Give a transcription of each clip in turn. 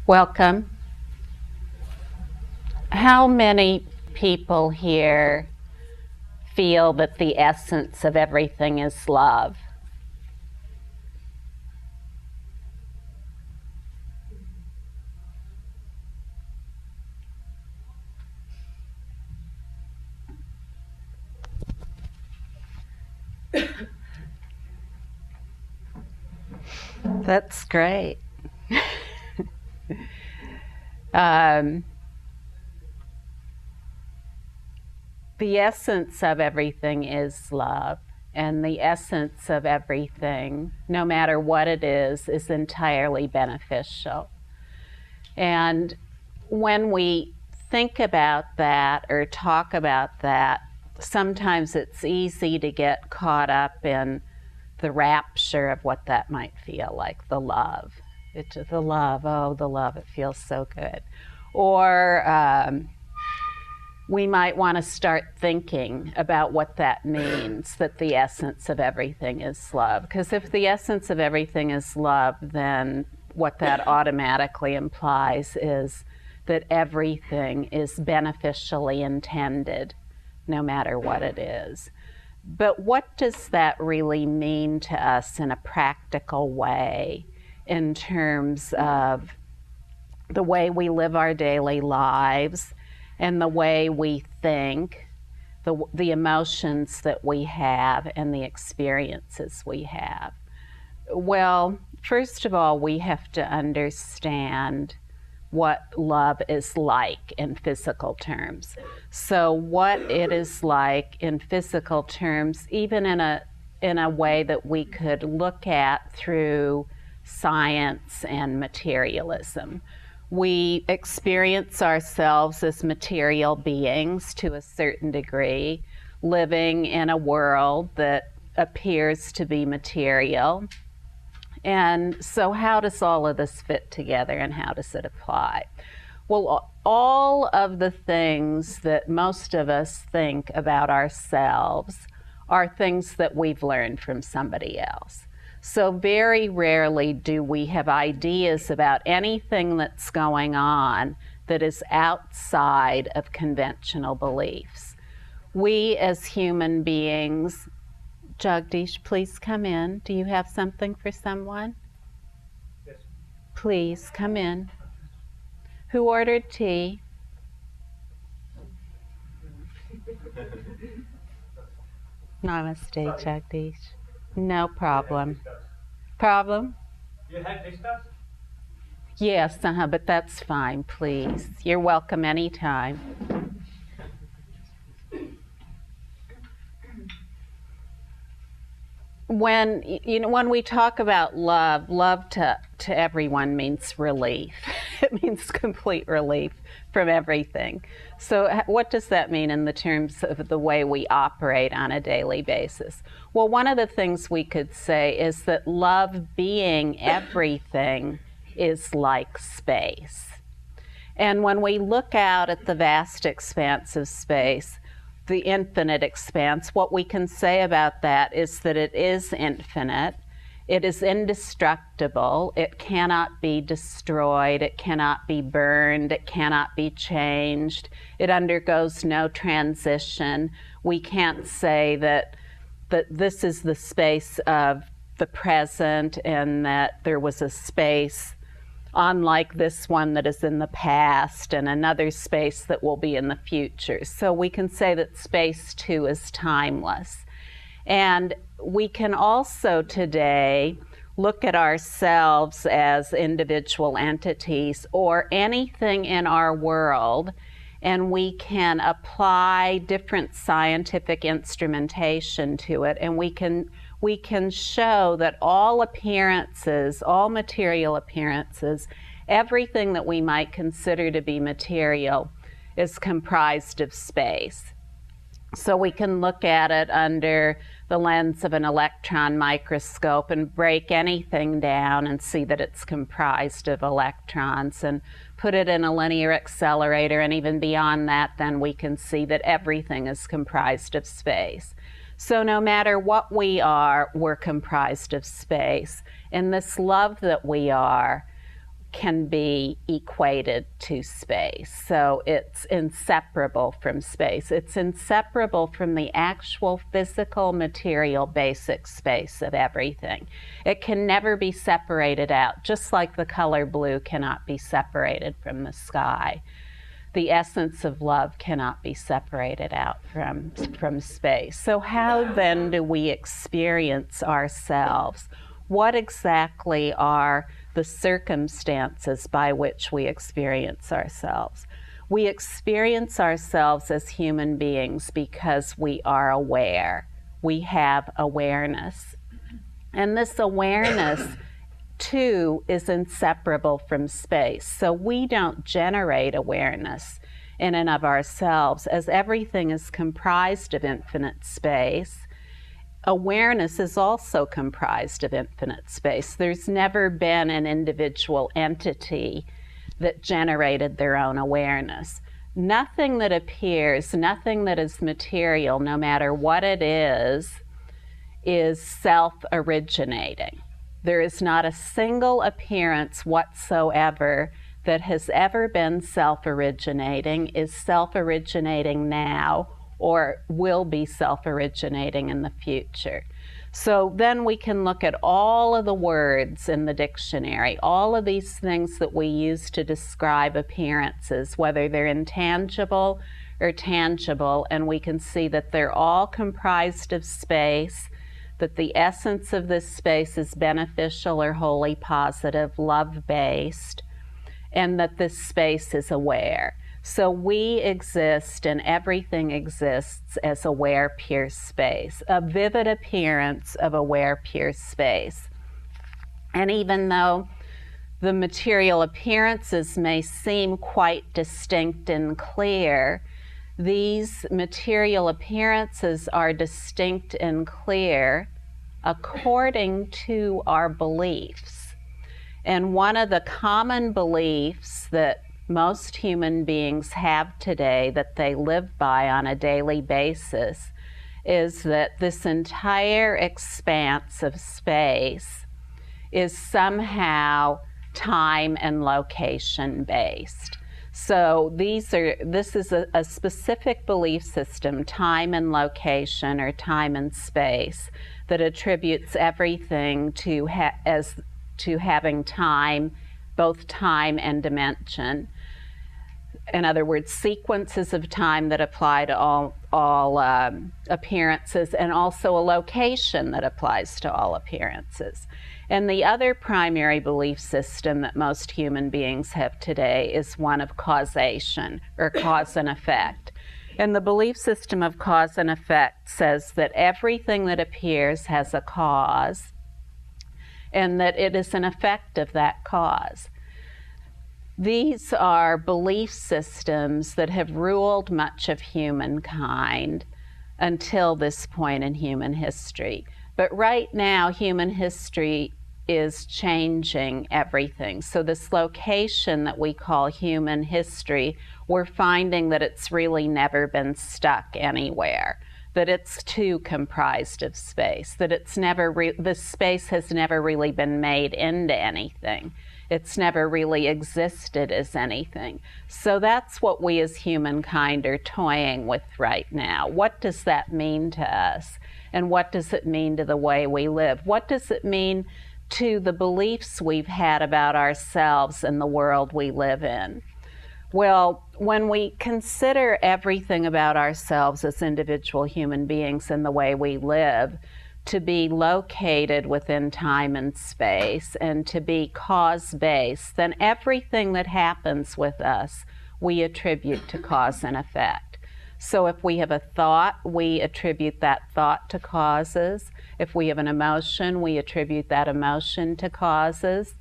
Welcome. How many people here feel that the essence of everything is love? That's great. The essence of everything is love, and the essence of everything, no matter what it is entirely beneficial. And when we think about that or talk about that, sometimes it's easy to get caught up in the rapture of what that might feel like, the love. The love, oh, the love, it feels so good. Or we might want to start thinking about what that means, that the essence of everything is love. Because if the essence of everything is love, then what that automatically implies is that everything is beneficially intended, no matter what it is. But what does that really mean to us in a practical way in terms of the way we live our daily lives and the way we think, the emotions that we have and the experiences we have? Well, first of all, we have to understand what love is like in physical terms. So what it is like in physical terms, even in a way that we could look at through science and materialism. We experience ourselves as material beings to a certain degree, living in a world that appears to be material. And so how does all of this fit together and how does it apply? Well, all of the things that most of us think about ourselves are things that we've learned from somebody else. So very rarely do we have ideas about anything that's going on that is outside of conventional beliefs. We as human beings, Jagdish, please come in. Do you have something for someone? Yes. Please come in. Who ordered tea? Namaste, Jagdish. No problem. Problem? You had discussed? Yes, but that's fine, please. You're welcome anytime. When we talk about love, love to everyone means relief. It means complete relief from everything. So what does that mean in the terms of the way we operate on a daily basis? Well, one of the things we could say is that love being everything is like space. And when we look out at the vast expanse of space, the infinite expanse, what we can say about that is that it is infinite, it is indestructible, it cannot be destroyed, it cannot be burned, it cannot be changed, it undergoes no transition. We can't say that this is the space of the present and that there was a space unlike this one that is in the past and another space that will be in the future. So we can say that space too is timeless. And we can also today look at ourselves as individual entities or anything in our world, and we can apply different scientific instrumentation to it, and we can show that all appearances, all material appearances, everything that we might consider to be material is comprised of space. So we can look at it under the lens of an electron microscope and break anything down and see that it's comprised of electrons, and put it in a linear accelerator, and even beyond that, then we can see that everything is comprised of space. So no matter what we are, we're comprised of space. And this love that we are can be equated to space. So it's inseparable from space. It's inseparable from the actual physical, material, basic space of everything. It can never be separated out, just like the color blue cannot be separated from the sky. The essence of love cannot be separated out from space. So how then do we experience ourselves? What exactly are the circumstances by which we experience ourselves? We experience ourselves as human beings because we are aware. We have awareness. And this awareness, too, is inseparable from space. So we don't generate awareness in and of ourselves, as everything is comprised of infinite space. Awareness is also comprised of infinite space. There's never been an individual entity that generated their own awareness. Nothing that appears, nothing that is material, no matter what it is self-originating. There is not a single appearance whatsoever that has ever been self-originating, is self-originating now, or will be self-originating in the future. So then we can look at all of the words in the dictionary, all of these things that we use to describe appearances, whether they're intangible or tangible, and we can see that they're all comprised of space, that the essence of this space is beneficial or wholly positive, love-based, and that this space is aware. So we exist and everything exists as aware pure space, a vivid appearance of aware pure space. And even though the material appearances may seem quite distinct and clear, these material appearances are distinct and clear according to our beliefs. And one of the common beliefs that most human beings have today, that they live by on a daily basis, is that this entire expanse of space is somehow time and location based. So this is a specific belief system, time and location, or time and space, that attributes everything to having time, both time and dimension. In other words, sequences of time that apply to all appearances, and also a location that applies to all appearances. And the other primary belief system that most human beings have today is one of causation, or cause and effect. And the belief system of cause and effect says that everything that appears has a cause, and that it is an effect of that cause. These are belief systems that have ruled much of humankind until this point in human history. But right now, human history is changing everything. So this location that we call human history, we're finding that it's really never been stuck anywhere, that it's too comprised of space, that it's never this space has never really been made into anything. It's never really existed as anything. So that's what we as humankind are toying with right now. What does that mean to us? And what does it mean to the way we live? What does it mean to the beliefs we've had about ourselves and the world we live in? Well, when we consider everything about ourselves as individual human beings and the way we live to be located within time and space and to be cause-based, then everything that happens with us we attribute to cause and effect. So if we have a thought, we attribute that thought to causes. If we have an emotion, we attribute that emotion to causes.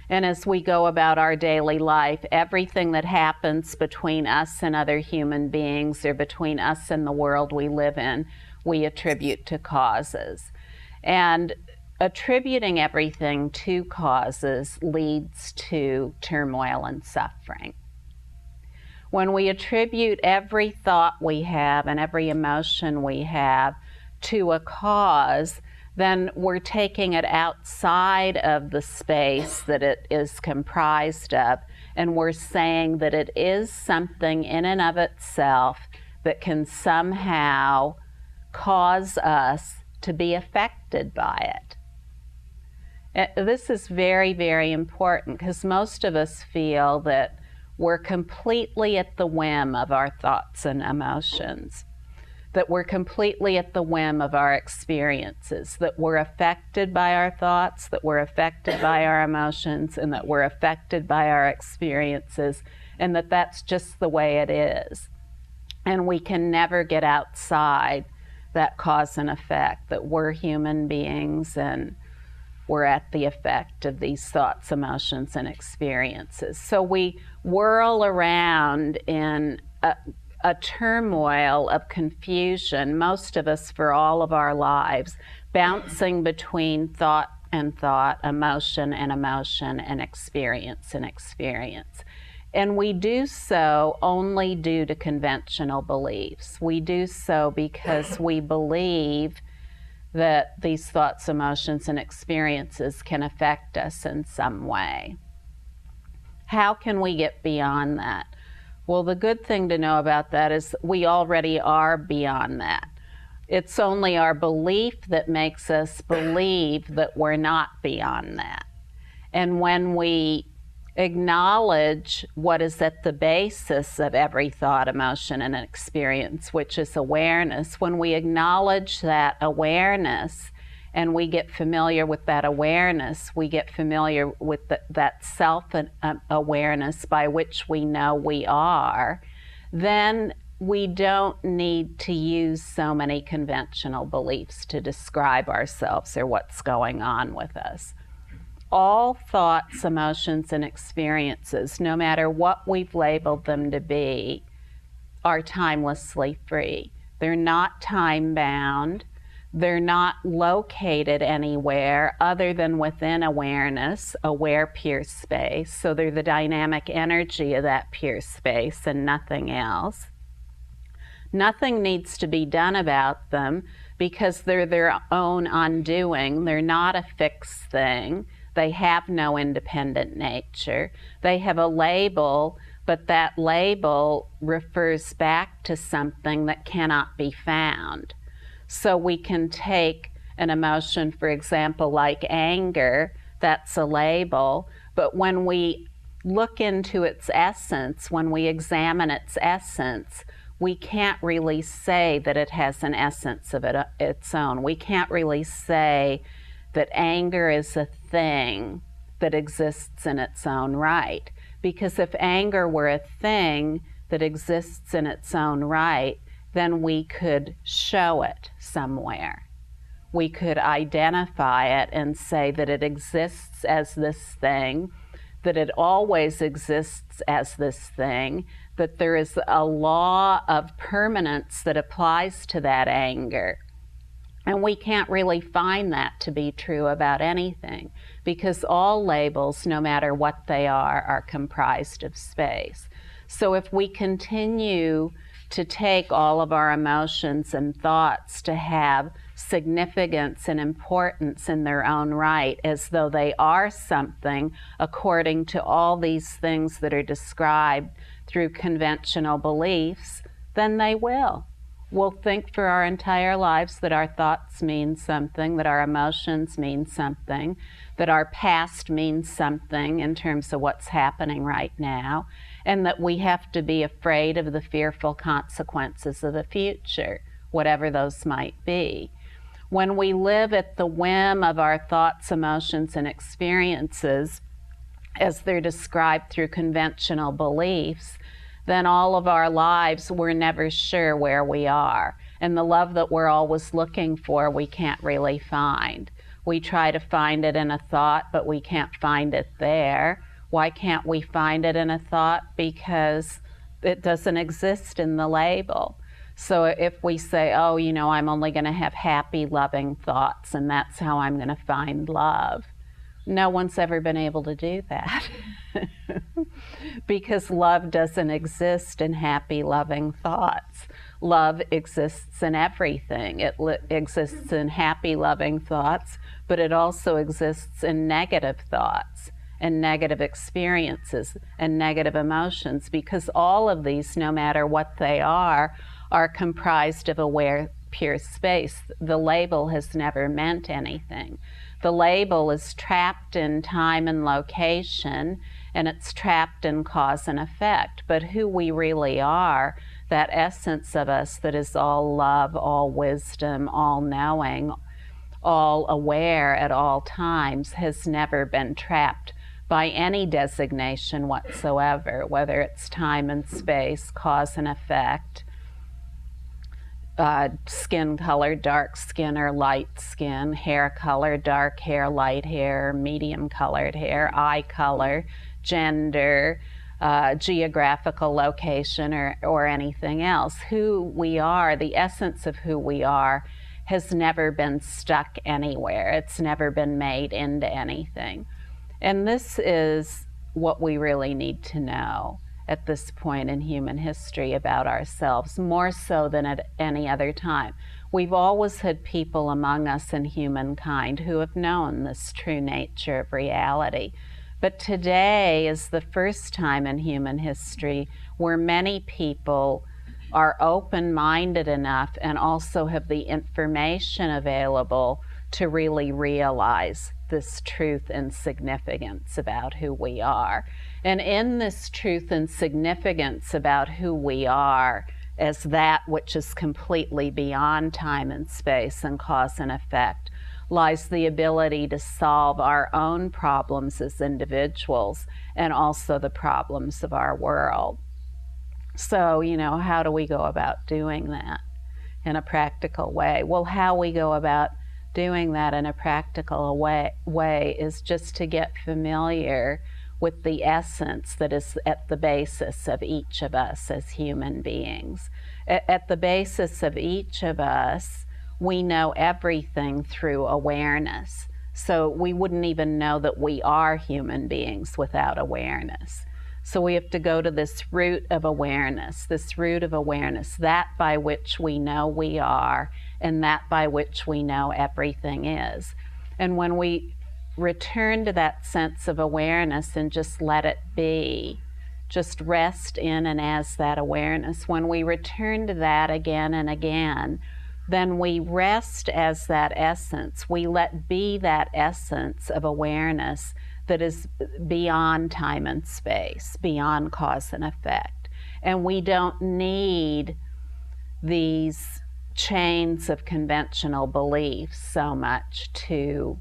And as we go about our daily life, everything that happens between us and other human beings, or between us and the world we live in, we attribute to causes. And attributing everything to causes leads to turmoil and suffering. When we attribute every thought we have and every emotion we have to a cause, then we're taking it outside of the space that it is comprised of, and we're saying that it is something in and of itself that can somehow cause us to be affected by it. This is very, very important, because most of us feel that we're completely at the whim of our thoughts and emotions, that we're completely at the whim of our experiences, that we're affected by our thoughts, that we're affected by our emotions, and that we're affected by our experiences, and that that's just the way it is. And we can never get outside that cause and effect, that we're human beings and we're at the effect of these thoughts, emotions, and experiences. So we whirl around in a turmoil of confusion, most of us for all of our lives, bouncing between thought and thought, emotion and emotion, and experience and experience. And we do so only due to conventional beliefs. We do so because we believe that these thoughts, emotions, and experiences can affect us in some way. How can we get beyond that? Well, the good thing to know about that is we already are beyond that. It's only our belief that makes us believe that we're not beyond that. And when we acknowledge what is at the basis of every thought, emotion, and experience, which is awareness, when we acknowledge that awareness and we get familiar with that awareness, we get familiar with that self-awareness by which we know we are, then we don't need to use so many conventional beliefs to describe ourselves or what's going on with us. All thoughts, emotions, and experiences, no matter what we've labeled them to be, are timelessly free. They're not time-bound. They're not located anywhere other than within awareness, aware pure space. So they're the dynamic energy of that pure space and nothing else. Nothing needs to be done about them because they're their own undoing. They're not a fixed thing. They have no independent nature. They have a label, but that label refers back to something that cannot be found. So we can take an emotion, for example, like anger, that's a label, but when we look into its essence, when we examine its essence, we can't really say that it has an essence of its own. We can't really say that anger is a thing that exists in its own right. Because if anger were a thing that exists in its own right, then we could show it somewhere. We could identify it and say that it exists as this thing, that it always exists as this thing, that there is a law of permanence that applies to that anger. And we can't really find that to be true about anything, because all labels, no matter what they are comprised of space. So if we continue to take all of our emotions and thoughts to have significance and importance in their own right, as though they are something according to all these things that are described through conventional beliefs, then they will. We'll think for our entire lives that our thoughts mean something, that our emotions mean something, that our past means something in terms of what's happening right now, and that we have to be afraid of the fearful consequences of the future, whatever those might be. When we live at the whim of our thoughts, emotions, and experiences, as they're described through conventional beliefs, then all of our lives we're never sure where we are. And the love that we're always looking for, we can't really find. We try to find it in a thought, but we can't find it there. Why can't we find it in a thought? Because it doesn't exist in the label. So if we say, oh, you know, I'm only going to have happy, loving thoughts, and that's how I'm going to find love, no one's ever been able to do that. Because love doesn't exist in happy, loving thoughts. Love exists in everything. It exists in happy, loving thoughts, but it also exists in negative thoughts and negative experiences and negative emotions, because all of these, no matter what they are comprised of aware, pure space. The label has never meant anything. The label is trapped in time and location, and it's trapped in cause and effect. But who we really are, that essence of us that is all love, all wisdom, all knowing, all aware at all times, has never been trapped by any designation whatsoever, whether it's time and space, cause and effect, skin color, dark skin or light skin, hair color, dark hair, light hair, medium colored hair, eye color, gender, geographical location, or anything else. Who we are, the essence of who we are, has never been stuck anywhere. It's never been made into anything. And this is what we really need to know at this point in human history about ourselves, more so than at any other time. We've always had people among us in humankind who have known this true nature of reality. But today is the first time in human history where many people are open-minded enough and also have the information available to really realize this truth and significance about who we are. And in this truth and significance about who we are as that which is completely beyond time and space and cause and effect, lies the ability to solve our own problems as individuals and also the problems of our world. So, how do we go about doing that in a practical way? Well, how we go about doing that in a practical way is just to get familiar with the essence that is at the basis of each of us as human beings. At the basis of each of us, we know everything through awareness. So we wouldn't even know that we are human beings without awareness. So we have to go to this root of awareness, that by which we know we are, and that by which we know everything is. And when we return to that sense of awareness and just let it be, just rest in and as that awareness, when we return to that again and again, then we rest as that essence. We let be that essence of awareness that is beyond time and space, beyond cause and effect. And we don't need these chains of conventional beliefs so much to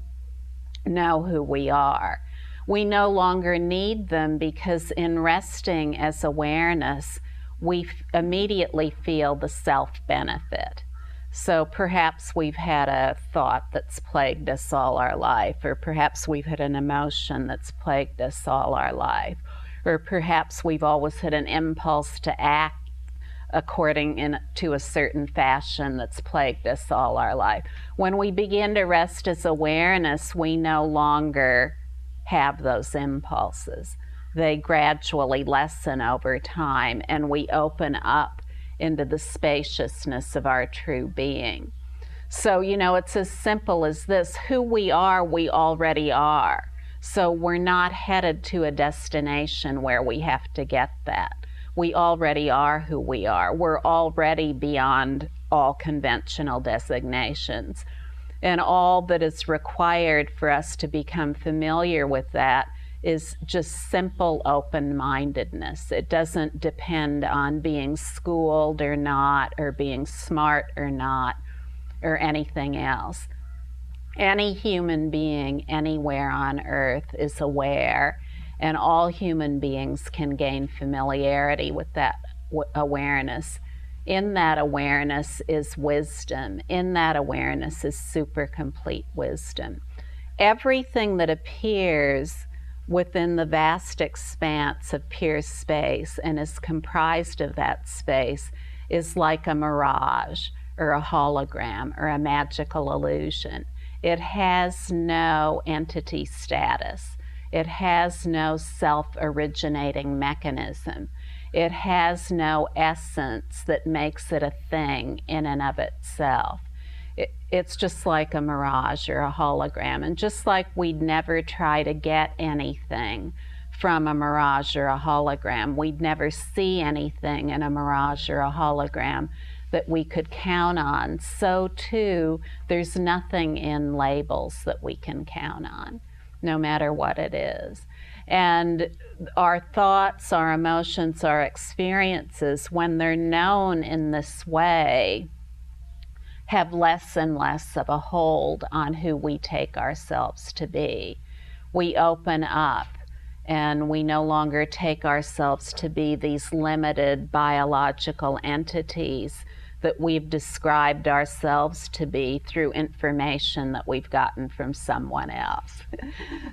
know who we are. We no longer need them, because in resting as awareness, we immediately feel the self-benefit. So perhaps we've had a thought that's plagued us all our life, or perhaps we've had an emotion that's plagued us all our life, or perhaps we've always had an impulse to act according to a certain fashion that's plagued us all our life. When we begin to rest as awareness, we no longer have those impulses. They gradually lessen over time, and we open up into the spaciousness of our true being. So, it's as simple as this. Who we are, we already are. So we're not headed to a destination where we have to get that. We already are who we are. We're already beyond all conventional designations. And all that is required for us to become familiar with that is just simple open-mindedness. It doesn't depend on being schooled or not, or being smart or not, or anything else. Any human being anywhere on earth is aware, and all human beings can gain familiarity with that awareness. In that awareness is wisdom. In that awareness is super complete wisdom. Everything that appears within the vast expanse of pure space and is comprised of that space is like a mirage or a hologram or a magical illusion. It has no entity status. It has no self-originating mechanism. It has no essence that makes it a thing in and of itself. It's just like a mirage or a hologram. And just like we'd never try to get anything from a mirage or a hologram, we'd never see anything in a mirage or a hologram that we could count on, so too, there's nothing in labels that we can count on, no matter what it is. And our thoughts, our emotions, our experiences, when they're known in this way, have less and less of a hold on who we take ourselves to be. We open up, and we no longer take ourselves to be these limited biological entities that we've described ourselves to be through information that we've gotten from someone else.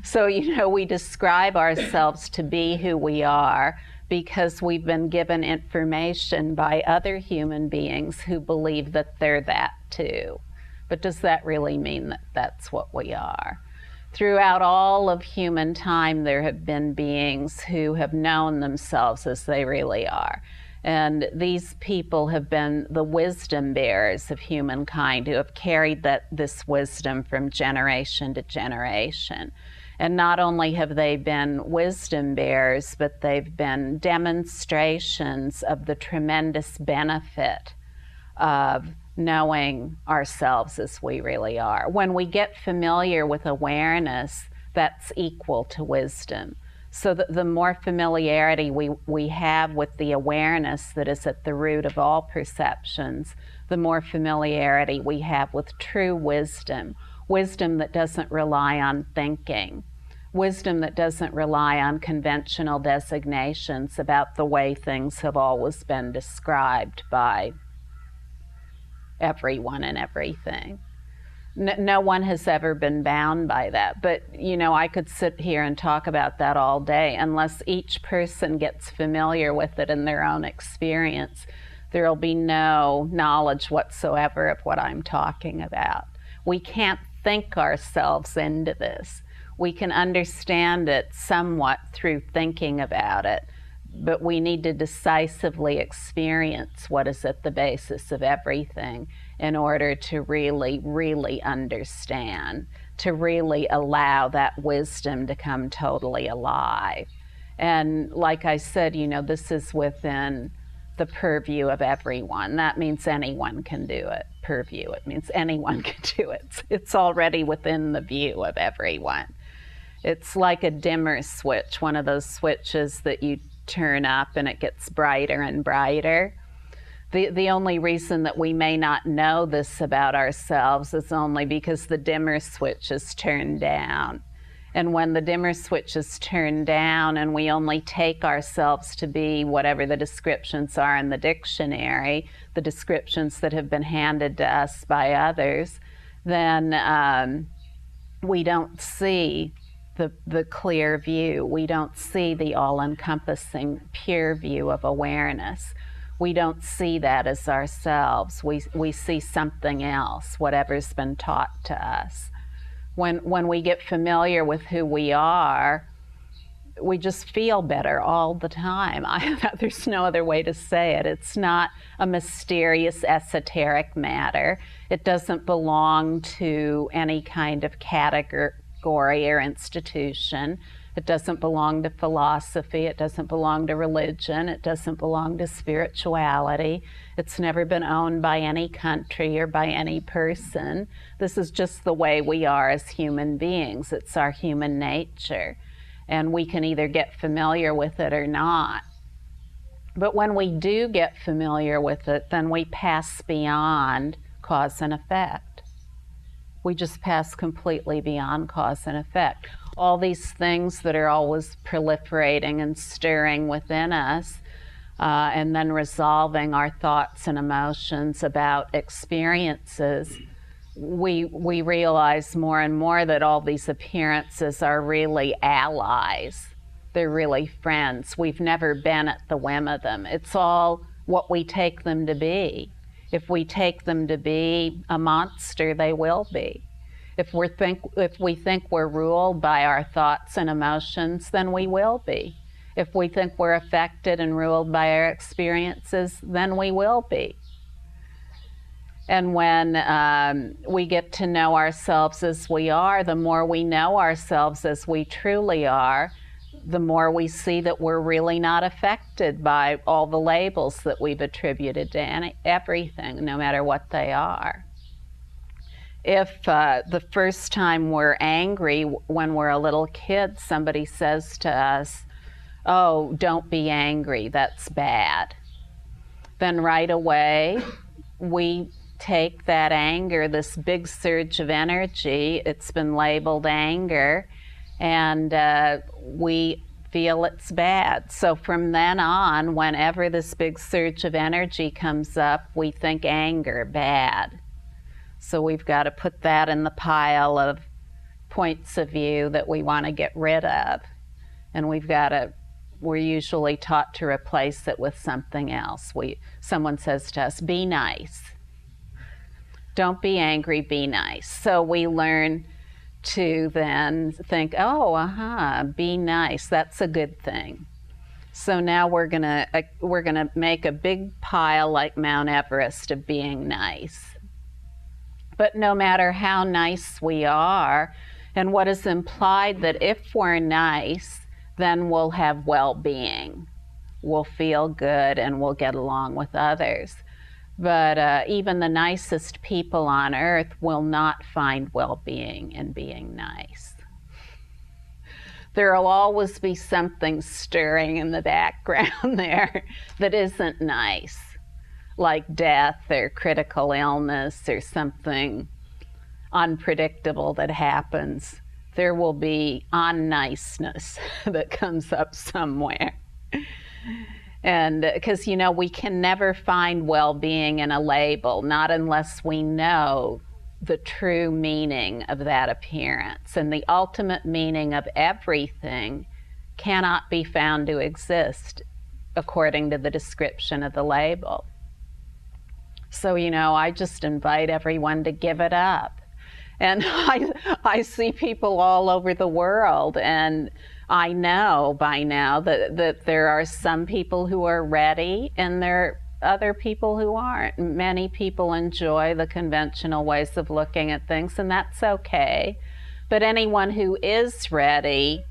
So, we describe ourselves to be who we are because we've been given information by other human beings who believe that they're that too. But does that really mean that that's what we are? Throughout all of human time, there have been beings who have known themselves as they really are. And these people have been the wisdom bearers of humankind, who have carried this wisdom from generation to generation. And not only have they been wisdom bearers, but they've been demonstrations of the tremendous benefit of knowing ourselves as we really are. When we get familiar with awareness, that's equal to wisdom. So that the more familiarity we have with the awareness that is at the root of all perceptions, the more familiarity we have with true wisdom, wisdom that doesn't rely on thinking, wisdom that doesn't rely on conventional designations about the way things have always been described by everyone and everything. No one has ever been bound by that. But, I could sit here and talk about that all day. Unless each person gets familiar with it in their own experience, there'll be no knowledge whatsoever of what I'm talking about. We can't think ourselves into this. We can understand it somewhat through thinking about it, but we need to decisively experience what is at the basis of everything in order to really, really understand, to really allow that wisdom to come totally alive. And like I said, this is within the purview of everyone. That means anyone can do it. Purview, it means anyone can do it. It's already within the view of everyone. It's like a dimmer switch, one of those switches that you turn up and it gets brighter and brighter. The only reason that we may not know this about ourselves is only because the dimmer switch is turned down. And when the dimmer switch is turned down and we only take ourselves to be whatever the descriptions are in the dictionary, the descriptions that have been handed to us by others, then we don't see the clear view. We don't see the all-encompassing pure view of awareness. We don't see that as ourselves. We see something else, whatever's been taught to us. When we get familiar with who we are, we just feel better all the time. There's no other way to say it. It's not a mysterious, esoteric matter. It doesn't belong to any kind of category or institution. It doesn't belong to philosophy. It doesn't belong to religion. It doesn't belong to spirituality. It's never been owned by any country or by any person. This is just the way we are as human beings. It's our human nature. And we can either get familiar with it or not. But when we do get familiar with it, then we pass beyond cause and effect. We just pass completely beyond cause and effect. All these things that are always proliferating and stirring within us, and then resolving our thoughts and emotions about experiences, we realize more and more that all these appearances are really allies. They're really friends. We've never been at the whim of them. It's all what we take them to be. If we take them to be a monster, they will be. If we think we're ruled by our thoughts and emotions, then we will be. If we think we're affected and ruled by our experiences, then we will be. And when we get to know ourselves as we are, the more we know ourselves as we truly are, the more we see that we're really not affected by all the labels that we've attributed to everything, no matter what they are. If the first time we're angry, when we're a little kid, somebody says to us, "Oh, don't be angry, that's bad," then right away we take that anger, this big surge of energy, it's been labeled anger, and we feel it's bad. So from then on, whenever this big surge of energy comes up, we think anger, bad. So we've got to put that in the pile of points of view that we want to get rid of. And we're usually taught to replace it with something else. Someone says to us, be nice. Don't be angry, be nice. So we learn to then think, oh, be nice, that's a good thing. So now we're gonna make a big pile like Mount Everest of being nice. But no matter how nice we are, and what is implied that if we're nice, then we'll have well-being. We'll feel good and we'll get along with others. But even the nicest people on earth will not find well-being in being nice. There will always be something stirring in the background there that isn't nice, like death or critical illness or something unpredictable that happens. There will be unniceness that comes up somewhere. And because, we can never find well-being in a label, not unless we know the true meaning of that appearance. And the ultimate meaning of everything cannot be found to exist according to the description of the label. So, I just invite everyone to give it up. And I see people all over the world, and I know by now that there are some people who are ready and there are other people who aren't. Many people enjoy the conventional ways of looking at things, and that's okay. But anyone who is ready,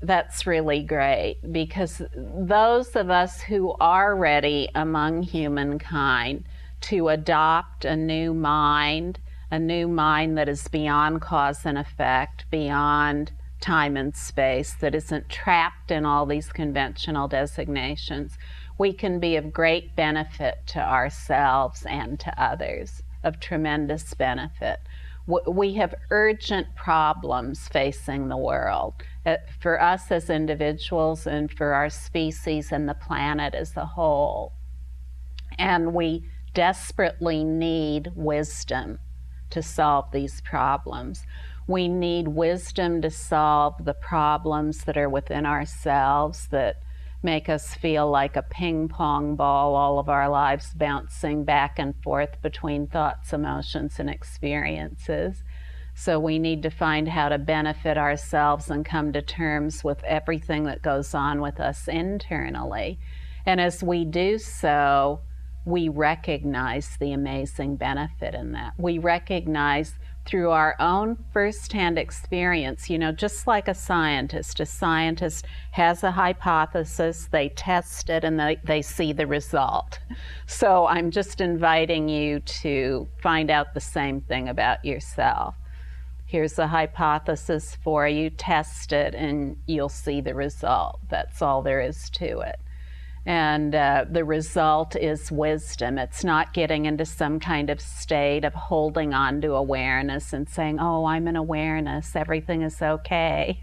that's really great, because those of us who are ready among humankind to adopt a new mind that is beyond cause and effect, beyond time and space, that isn't trapped in all these conventional designations, we can be of great benefit to ourselves and to others, of tremendous benefit. We have urgent problems facing the world, for us as individuals and for our species and the planet as a whole. And we desperately need wisdom to solve these problems. We need wisdom to solve the problems that are within ourselves that make us feel like a ping pong ball all of our lives, bouncing back and forth between thoughts, emotions, and experiences. So we need to find how to benefit ourselves and come to terms with everything that goes on with us internally. And as we do so, we recognize the amazing benefit in that. We recognize through our own firsthand experience, just like a scientist has a hypothesis, they test it, and they see the result. So I'm just inviting you to find out the same thing about yourself. Here's a hypothesis for you, test it, and you'll see the result. That's all there is to it. And the result is wisdom. It's not getting into some kind of state of holding on to awareness and saying, oh, I'm in awareness, everything is okay.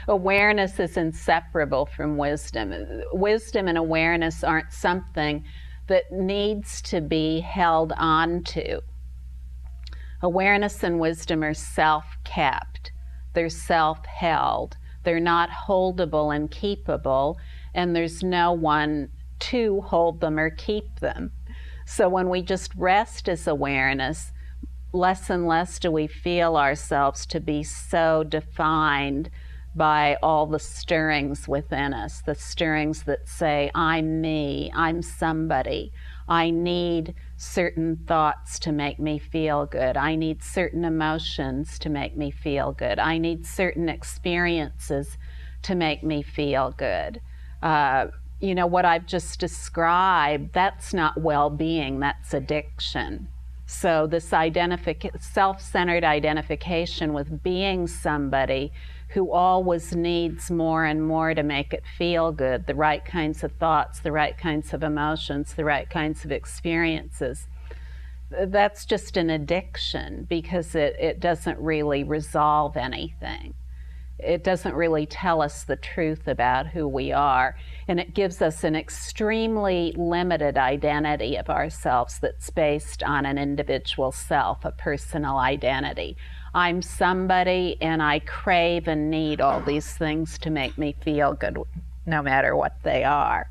Awareness is inseparable from wisdom. Wisdom and awareness aren't something that needs to be held on to. Awareness and wisdom are self-kept. They're self-held. They're not holdable and keepable, and there's no one to hold them or keep them. So when we just rest as awareness, less and less do we feel ourselves to be so defined by all the stirrings within us, the stirrings that say, I'm me, I'm somebody, I need certain thoughts to make me feel good, I need certain emotions to make me feel good, I need certain experiences to make me feel good. You know, what I've just described, that's not well-being, that's addiction. So this self-centered identification with being somebody who always needs more and more to make it feel good, the right kinds of thoughts, the right kinds of emotions, the right kinds of experiences, that's just an addiction, because it doesn't really resolve anything. It doesn't really tell us the truth about who we are, and it gives us an extremely limited identity of ourselves that's based on an individual self, a personal identity. I'm somebody, and I crave and need all these things to make me feel good, no matter what they are.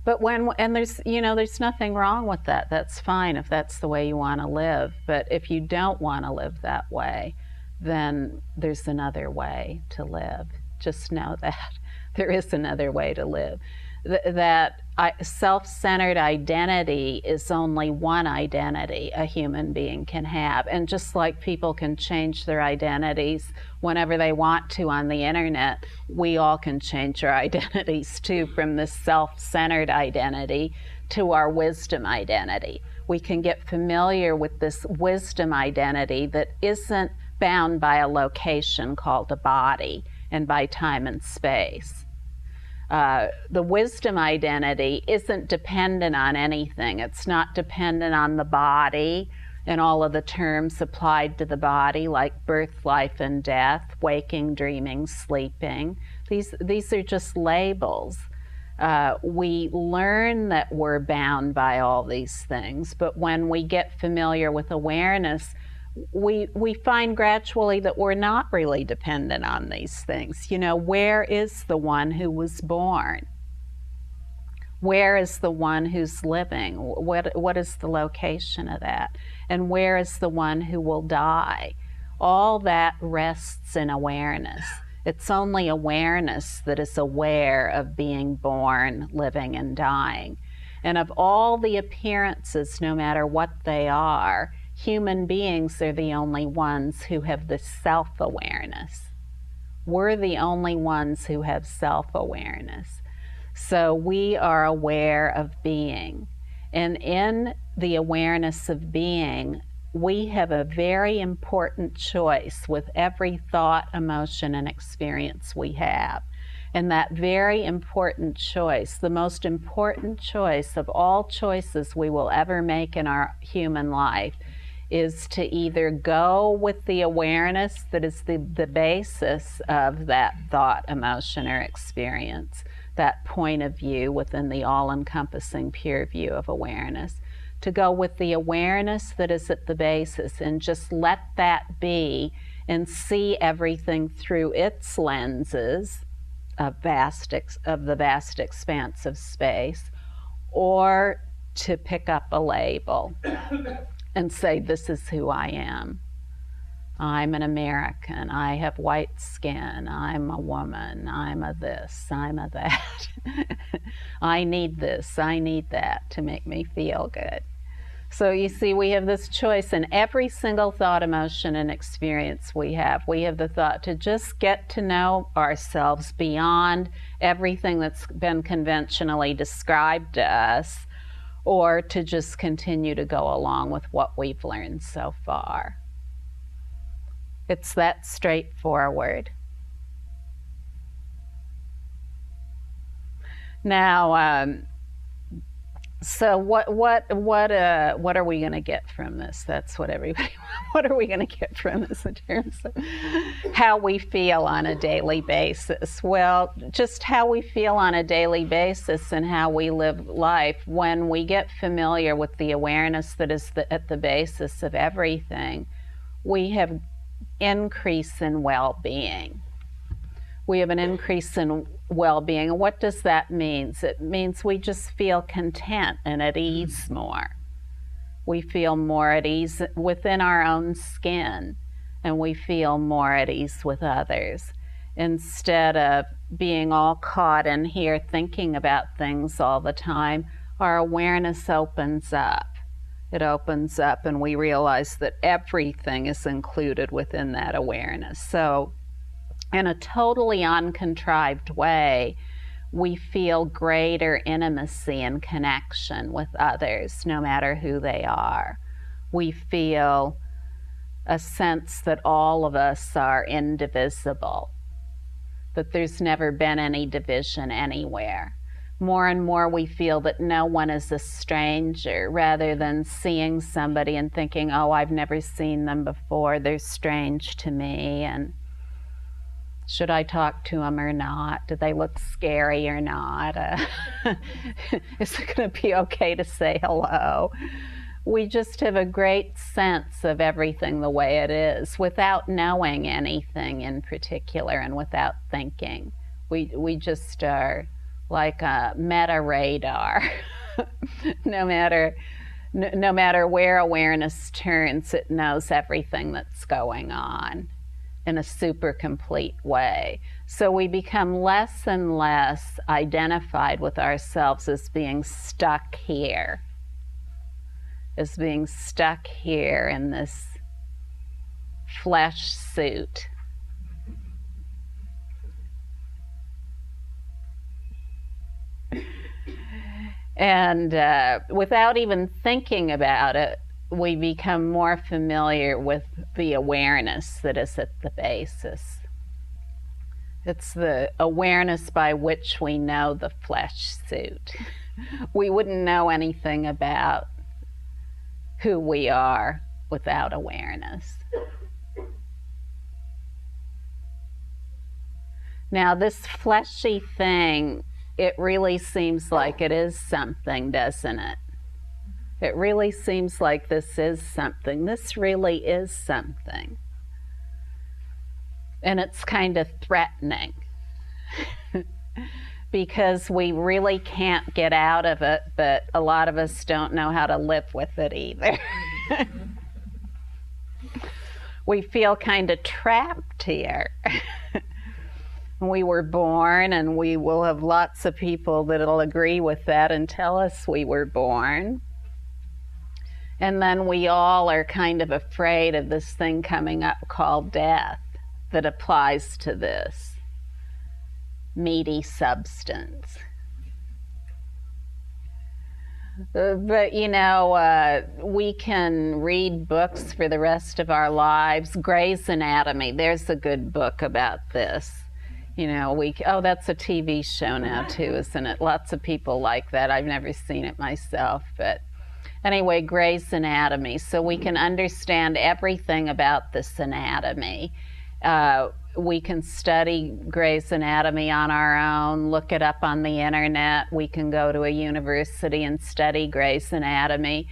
But there's nothing wrong with that. That's fine if that's the way you want to live. But if you don't want to live that way, then there's another way to live. Just know that there is another way to live. That self-centered identity is only one identity a human being can have. And just like people can change their identities whenever they want to on the internet, we all can change our identities too, from this self-centered identity to our wisdom identity. We can get familiar with this wisdom identity that isn't bound by a location called a body and by time and space. The wisdom identity isn't dependent on anything. It's not dependent on the body and all of the terms applied to the body, like birth, life, and death, waking, dreaming, sleeping. These are just labels. We learn that we're bound by all these things, but when we get familiar with awareness, we find gradually that we're not really dependent on these things. You know, where is the one who was born? Where is the one who's living? What is the location of that? And where is the one who will die? All that rests in awareness. It's only awareness that is aware of being born, living, and dying. And of all the appearances, no matter what they are, human beings are the only ones who have this self-awareness. We're the only ones who have self-awareness. So we are aware of being. And in the awareness of being, we have a very important choice with every thought, emotion, and experience we have. And that very important choice, the most important choice of all choices we will ever make in our human life, is to either go with the awareness that is the basis of that thought, emotion, or experience, that point of view within the all-encompassing pure view of awareness, to go with the awareness that is at the basis and just let that be and see everything through its lenses of the vast expanse of space, or to pick up a label and say, this is who I am. I'm an American, I have white skin, I'm a woman, I'm a this, I'm a that. I need this, I need that to make me feel good. So you see, we have this choice in every single thought, emotion, and experience we have. We have the thought to just get to know ourselves beyond everything that's been conventionally described to us, or to just continue to go along with what we've learned so far. It's that straightforward. Now, so what are we going to get from this? That's what everybody. What are we going to get from this in terms of how we feel on a daily basis? Well, just how we feel on a daily basis and how we live life when we get familiar with the awareness that is at the basis of everything. We have increase in well-being. We have an increase in well-being. And what does that mean? It means we just feel content and at ease more. We feel more at ease within our own skin, and we feel more at ease with others. Instead of being all caught in here thinking about things all the time, our awareness opens up. It opens up and we realize that everything is included within that awareness. So in a totally uncontrived way, we feel greater intimacy and connection with others, no matter who they are. We feel a sense that all of us are indivisible, that there's never been any division anywhere. More and more we feel that no one is a stranger, rather than seeing somebody and thinking, oh, I've never seen them before, they're strange to me, and should I talk to them or not? Do they look scary or not? Is it going to be okay to say hello? We just have a great sense of everything the way it is without knowing anything in particular and without thinking. We just are like a meta radar. No matter where awareness turns, it knows everything that's going on in a super complete way. So we become less and less identified with ourselves as being stuck here, in this flesh suit. And without even thinking about it, we become more familiar with the awareness that is at the basis. It's the awareness by which we know the flesh suit. We wouldn't know anything about who we are without awareness. Now, this fleshy thing, it really seems like it is something, doesn't it? It really seems like this is something. This really is something. And it's kind of threatening because we really can't get out of it, but a lot of us don't know how to live with it either. We feel kind of trapped here. We were born, and we will have lots of people that'll agree with that and tell us we were born. And then we all are kind of afraid of this thing coming up called death that applies to this meaty substance. But you know, we can read books for the rest of our lives. Grey's Anatomy, there's a good book about this. You know, oh, that's a TV show now too, isn't it? Lots of people like that. I've never seen it myself, but anyway, Grey's Anatomy. So we can understand everything about this anatomy. We can study Grey's Anatomy on our own, look it up on the internet. We can go to a university and study Grey's Anatomy.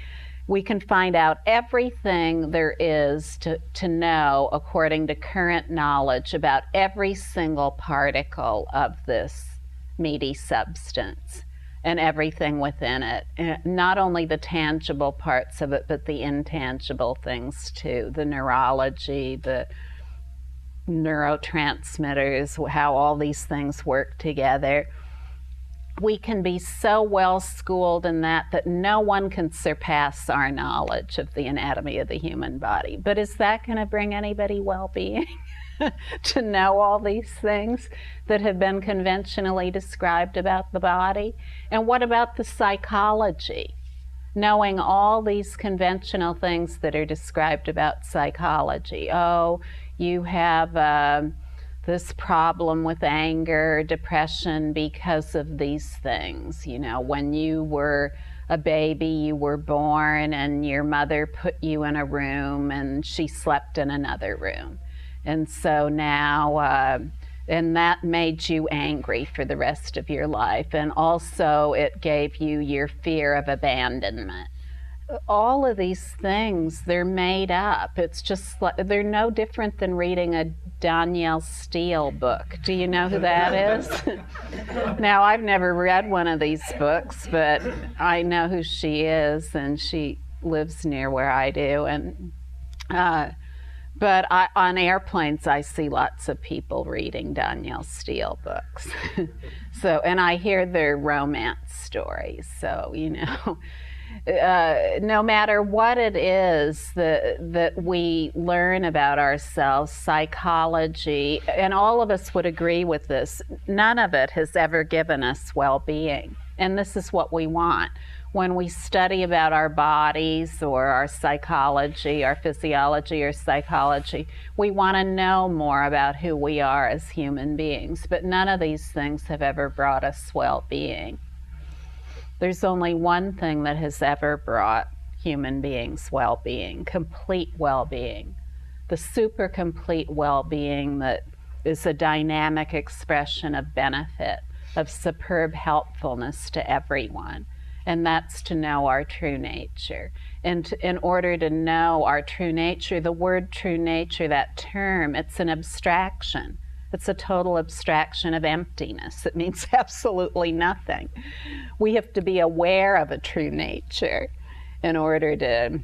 We can find out everything there is to know according to current knowledge about every single particle of this meaty substance and everything within it. And not only the tangible parts of it, but the intangible things too, the neurology, the neurotransmitters, how all these things work together. We can be so well schooled in that no one can surpass our knowledge of the anatomy of the human body. But is that going to bring anybody well-being? To know all these things that have been conventionally described about the body? And what about the psychology? Knowing all these conventional things that are described about psychology. Oh, you have this problem with anger, depression because of these things. You know, when you were a baby, you were born and your mother put you in a room and she slept in another room. And so now, and that made you angry for the rest of your life. And also it gave you your fear of abandonment. All of these things, they're made up. It's just like, they're no different than reading a Danielle Steele book. Do you know who that is? Now, I've never read one of these books, but I know who she is, and she lives near where I do, and but on airplanes I see lots of people reading Danielle Steele books. So, and I hear their romance stories. So, you know, no matter what it is that we learn about ourselves, psychology, and all of us would agree with this, none of it has ever given us well-being. And this is what we want. When we study about our bodies or our psychology, our physiology or psychology, we want to know more about who we are as human beings. But none of these things have ever brought us well-being. There's only one thing that has ever brought human beings well-being, complete well-being. The super complete well-being that is a dynamic expression of benefit, of superb helpfulness to everyone. And that's to know our true nature. And in order to know our true nature, the word true nature, that term, it's an abstraction. It's a total abstraction of emptiness. It means absolutely nothing. We have to be aware of a true nature in order to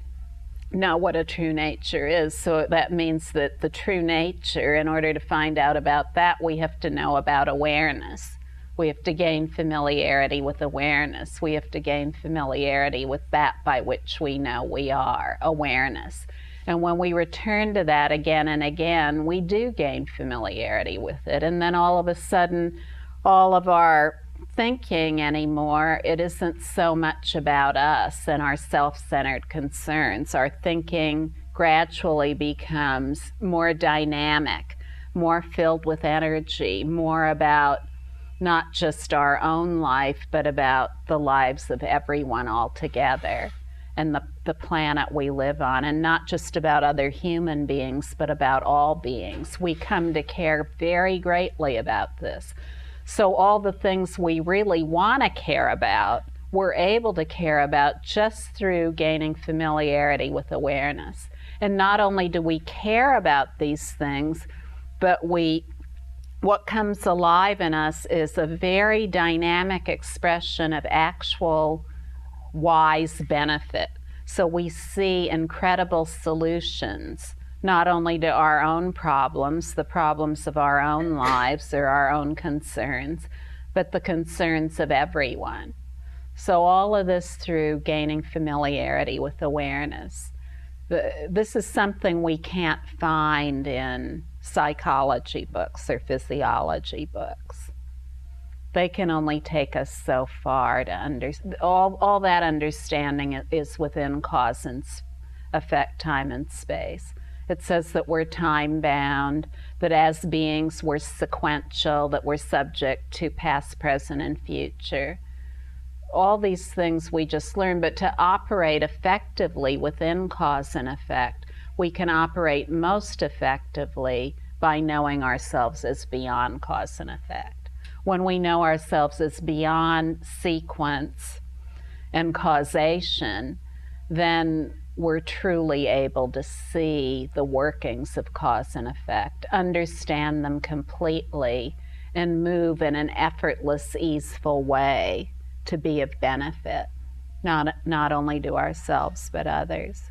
know what a true nature is. So that means that the true nature, in order to find out about that, we have to know about awareness. We have to gain familiarity with awareness. We have to gain familiarity with that by which we know we are, awareness. And when we return to that again and again, we do gain familiarity with it. And then all of a sudden, all of our thinking anymore, it isn't so much about us and our self-centered concerns. Our thinking gradually becomes more dynamic, more filled with energy, more about not just our own life, but about the lives of everyone altogether and the planet we live on, and not just about other human beings, but about all beings. We come to care very greatly about this. So all the things we really want to care about, we're able to care about just through gaining familiarity with awareness. And not only do we care about these things, but what comes alive in us is a very dynamic expression of actual wise benefit. So we see incredible solutions, not only to our own problems, the problems of our own lives or our own concerns, but the concerns of everyone. So all of this through gaining familiarity with awareness. This is something we can't find in psychology books or physiology books. They can only take us so far to understand. All that understanding is within cause and effect, time and space. It says that we're time-bound, that as beings we're sequential, that we're subject to past, present, and future. All these things we just learned, but to operate effectively within cause and effect, we can operate most effectively by knowing ourselves as beyond cause and effect. When we know ourselves as beyond sequence and causation, then we're truly able to see the workings of cause and effect, understand them completely, and move in an effortless, easeful way to be of benefit, not only to ourselves, but others.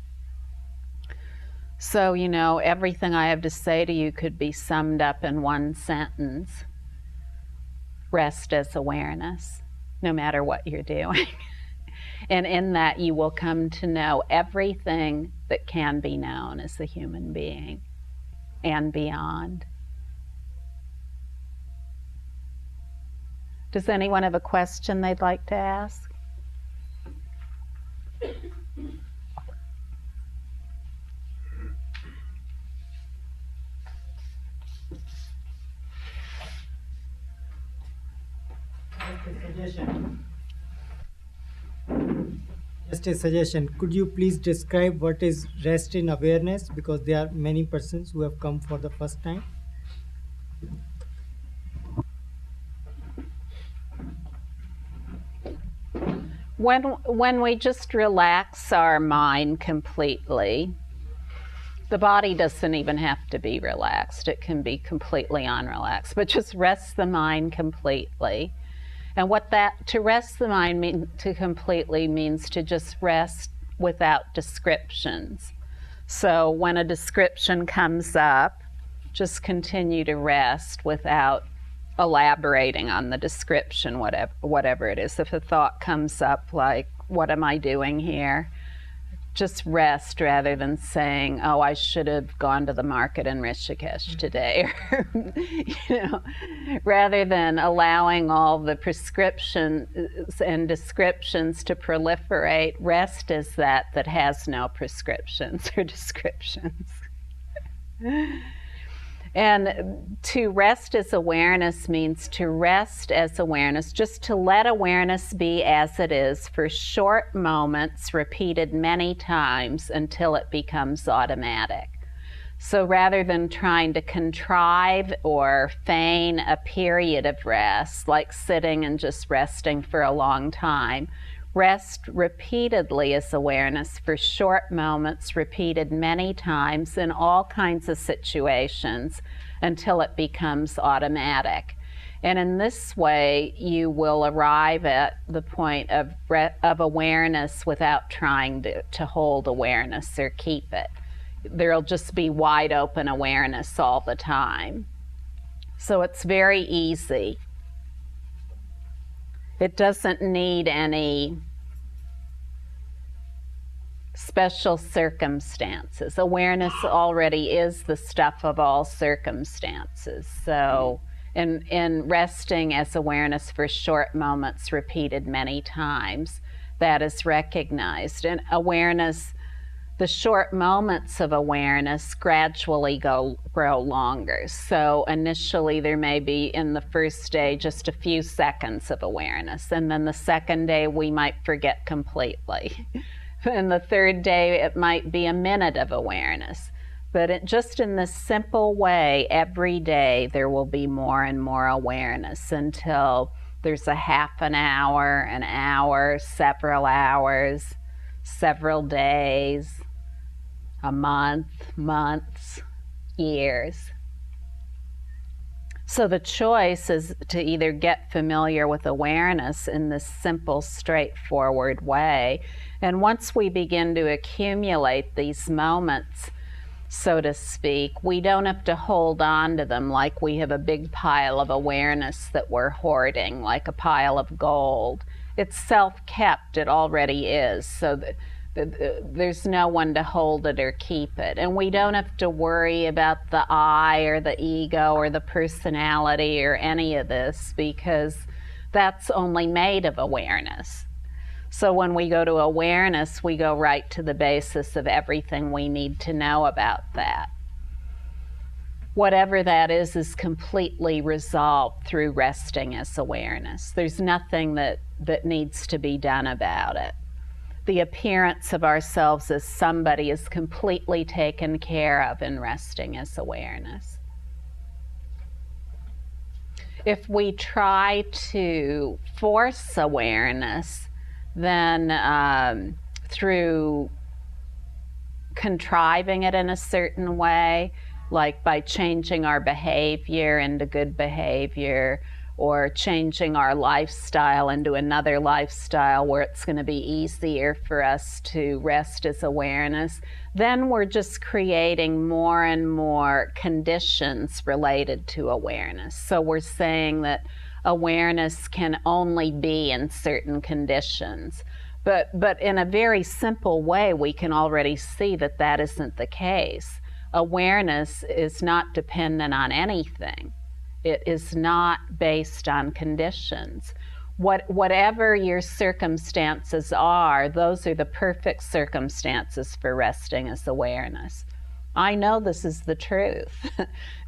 So, you know, everything I have to say to you could be summed up in one sentence. Rest as awareness, no matter what you're doing. And in that you will come to know everything that can be known as a human being and beyond. Does anyone have a question they'd like to ask? Just a suggestion. Could you please describe what is rest in awareness? Because there are many persons who have come for the first time. When we just relax our mind completely, the body doesn't even have to be relaxed. It can be completely unrelaxed, but just rest the mind completely. And to rest the mind completely means to just rest without descriptions. So when a description comes up, just continue to rest without elaborating on the description, whatever it is. If a thought comes up like, what am I doing here? Just rest rather than saying, oh, I should have gone to the market in Rishikesh today. Rather than allowing all the prescriptions and descriptions to proliferate, rest is that has no prescriptions or descriptions. And to rest as awareness means to rest as awareness, just to let awareness be as it is for short moments, repeated many times until it becomes automatic. So rather than trying to contrive or feign a period of rest, like sitting and just resting for a long time, rest repeatedly as awareness for short moments, repeated many times in all kinds of situations until it becomes automatic. And in this way, you will arrive at the point of awareness without trying to hold awareness or keep it. There'll just be wide open awareness all the time. So it's very easy. It doesn't need any special circumstances. Awareness already is the stuff of all circumstances. So in resting as awareness for short moments repeated many times, that is recognized. And awareness, the short moments of awareness gradually grow longer. So initially there may be in the first day just a few seconds of awareness, and then the second day we might forget completely. And the third day it might be a minute of awareness. But just in this simple way, every day there will be more and more awareness until there's a half an hour, several hours, several days, a month, months, years. So the choice is to either get familiar with awareness in this simple, straightforward way. And once we begin to accumulate these moments, so to speak, we don't have to hold on to them like we have a big pile of awareness that we're hoarding, like a pile of gold. It's self-kept, it already is, so that there's no one to hold it or keep it. And we don't have to worry about the I or the ego or the personality or any of this, because that's only made of awareness. So when we go to awareness, we go right to the basis of everything we need to know about that. Whatever that is completely resolved through resting as awareness. There's nothing that needs to be done about it. The appearance of ourselves as somebody is completely taken care of in resting as awareness. If we try to force awareness, then through contriving it in a certain way, like by changing our behavior into good behavior, or changing our lifestyle into another lifestyle where it's going to be easier for us to rest as awareness, then we're just creating more and more conditions related to awareness. So we're saying that awareness can only be in certain conditions. But in a very simple way, we can already see that that isn't the case. Awareness is not dependent on anything. It is not based on conditions. Whatever your circumstances are, those are the perfect circumstances for resting as awareness. I know this is the truth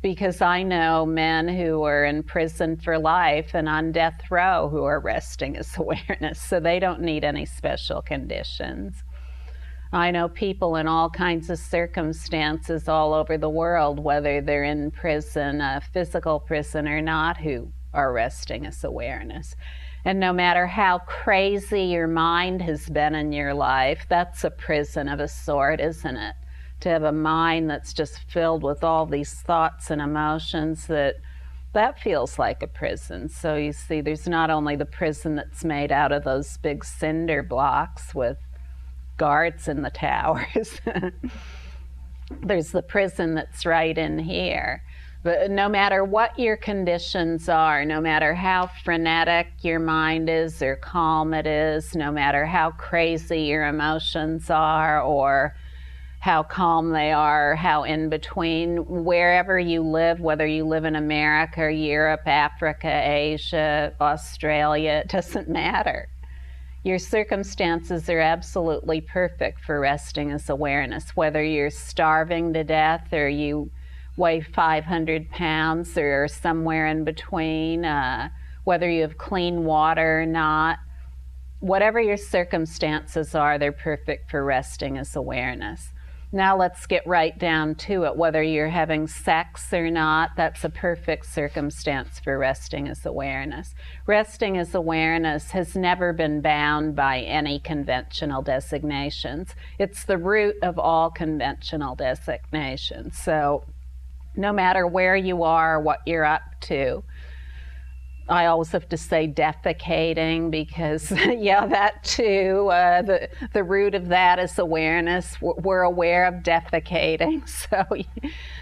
because I know men who are in prison for life and on death row who are resting as awareness, so they don't need any special conditions. I know people in all kinds of circumstances all over the world, whether they're in prison, a physical prison or not, who are resting as awareness. And no matter how crazy your mind has been in your life, that's a prison of a sort, isn't it? To have a mind that's just filled with all these thoughts and emotions, that feels like a prison. So you see, there's not only the prison that's made out of those big cinder blocks with guards in the towers. There's the prison that's right in here. But no matter what your conditions are, no matter how frenetic your mind is or calm it is, no matter how crazy your emotions are or how calm they are, how in between, wherever you live, whether you live in America, Europe, Africa, Asia, Australia, it doesn't matter. Your circumstances are absolutely perfect for resting as awareness, whether you're starving to death or you weigh 500 pounds or somewhere in between, whether you have clean water or not. Whatever your circumstances are, they're perfect for resting as awareness. Now let's get right down to it. Whether you're having sex or not, that's a perfect circumstance for resting as awareness. Resting as awareness has never been bound by any conventional designations. It's the root of all conventional designations. So no matter where you are, what you're up to, I always have to say defecating because, yeah, that too, the root of that is awareness. We're aware of defecating.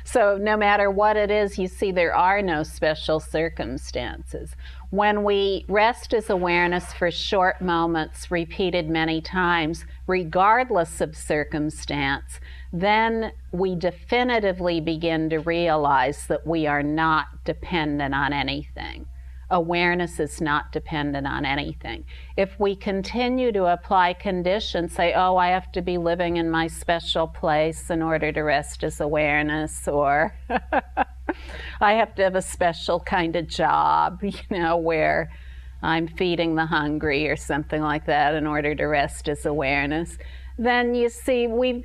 So no matter what it is, you see there are no special circumstances. When we rest as awareness for short moments, repeated many times, regardless of circumstance, then we definitively begin to realize that we are not dependent on anything. Awareness is not dependent on anything. If we continue to apply conditions, say, oh, I have to be living in my special place in order to rest as awareness, or I have to have a special kind of job, where I'm feeding the hungry or something like that in order to rest as awareness, then you see we've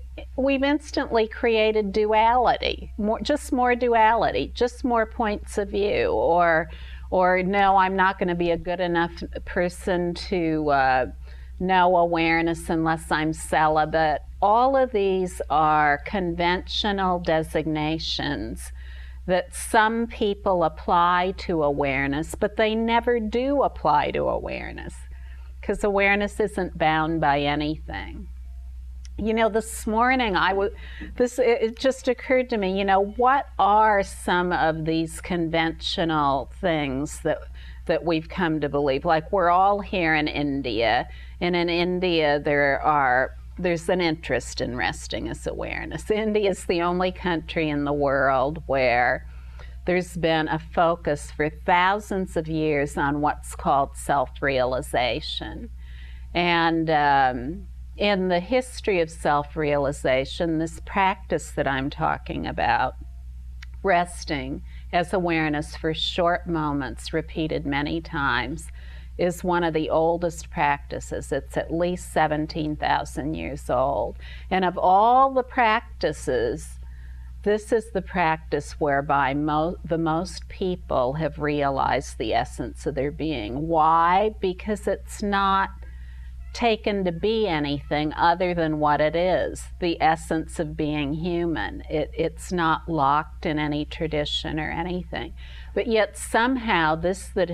instantly created duality, just more duality, just more points of view, or no, I'm not going to be a good enough person to know awareness unless I'm celibate. All of these are conventional designations that some people apply to awareness, but they never do apply to awareness because awareness isn't bound by anything. This morning it just occurred to me, what are some of these conventional things that we've come to believe? Like, we're all here in India, and in India there's an interest in resting as awareness. India is the only country in the world where there's been a focus for thousands of years on what's called self-realization. And in the history of self-realization, this practice that I'm talking about, resting as awareness for short moments repeated many times, is one of the oldest practices. It's at least 17,000 years old. And of all the practices, this is the practice whereby the most people have realized the essence of their being. Why? Because it's not taken to be anything other than what it is, the essence of being human. It's not locked in any tradition or anything. But yet somehow this that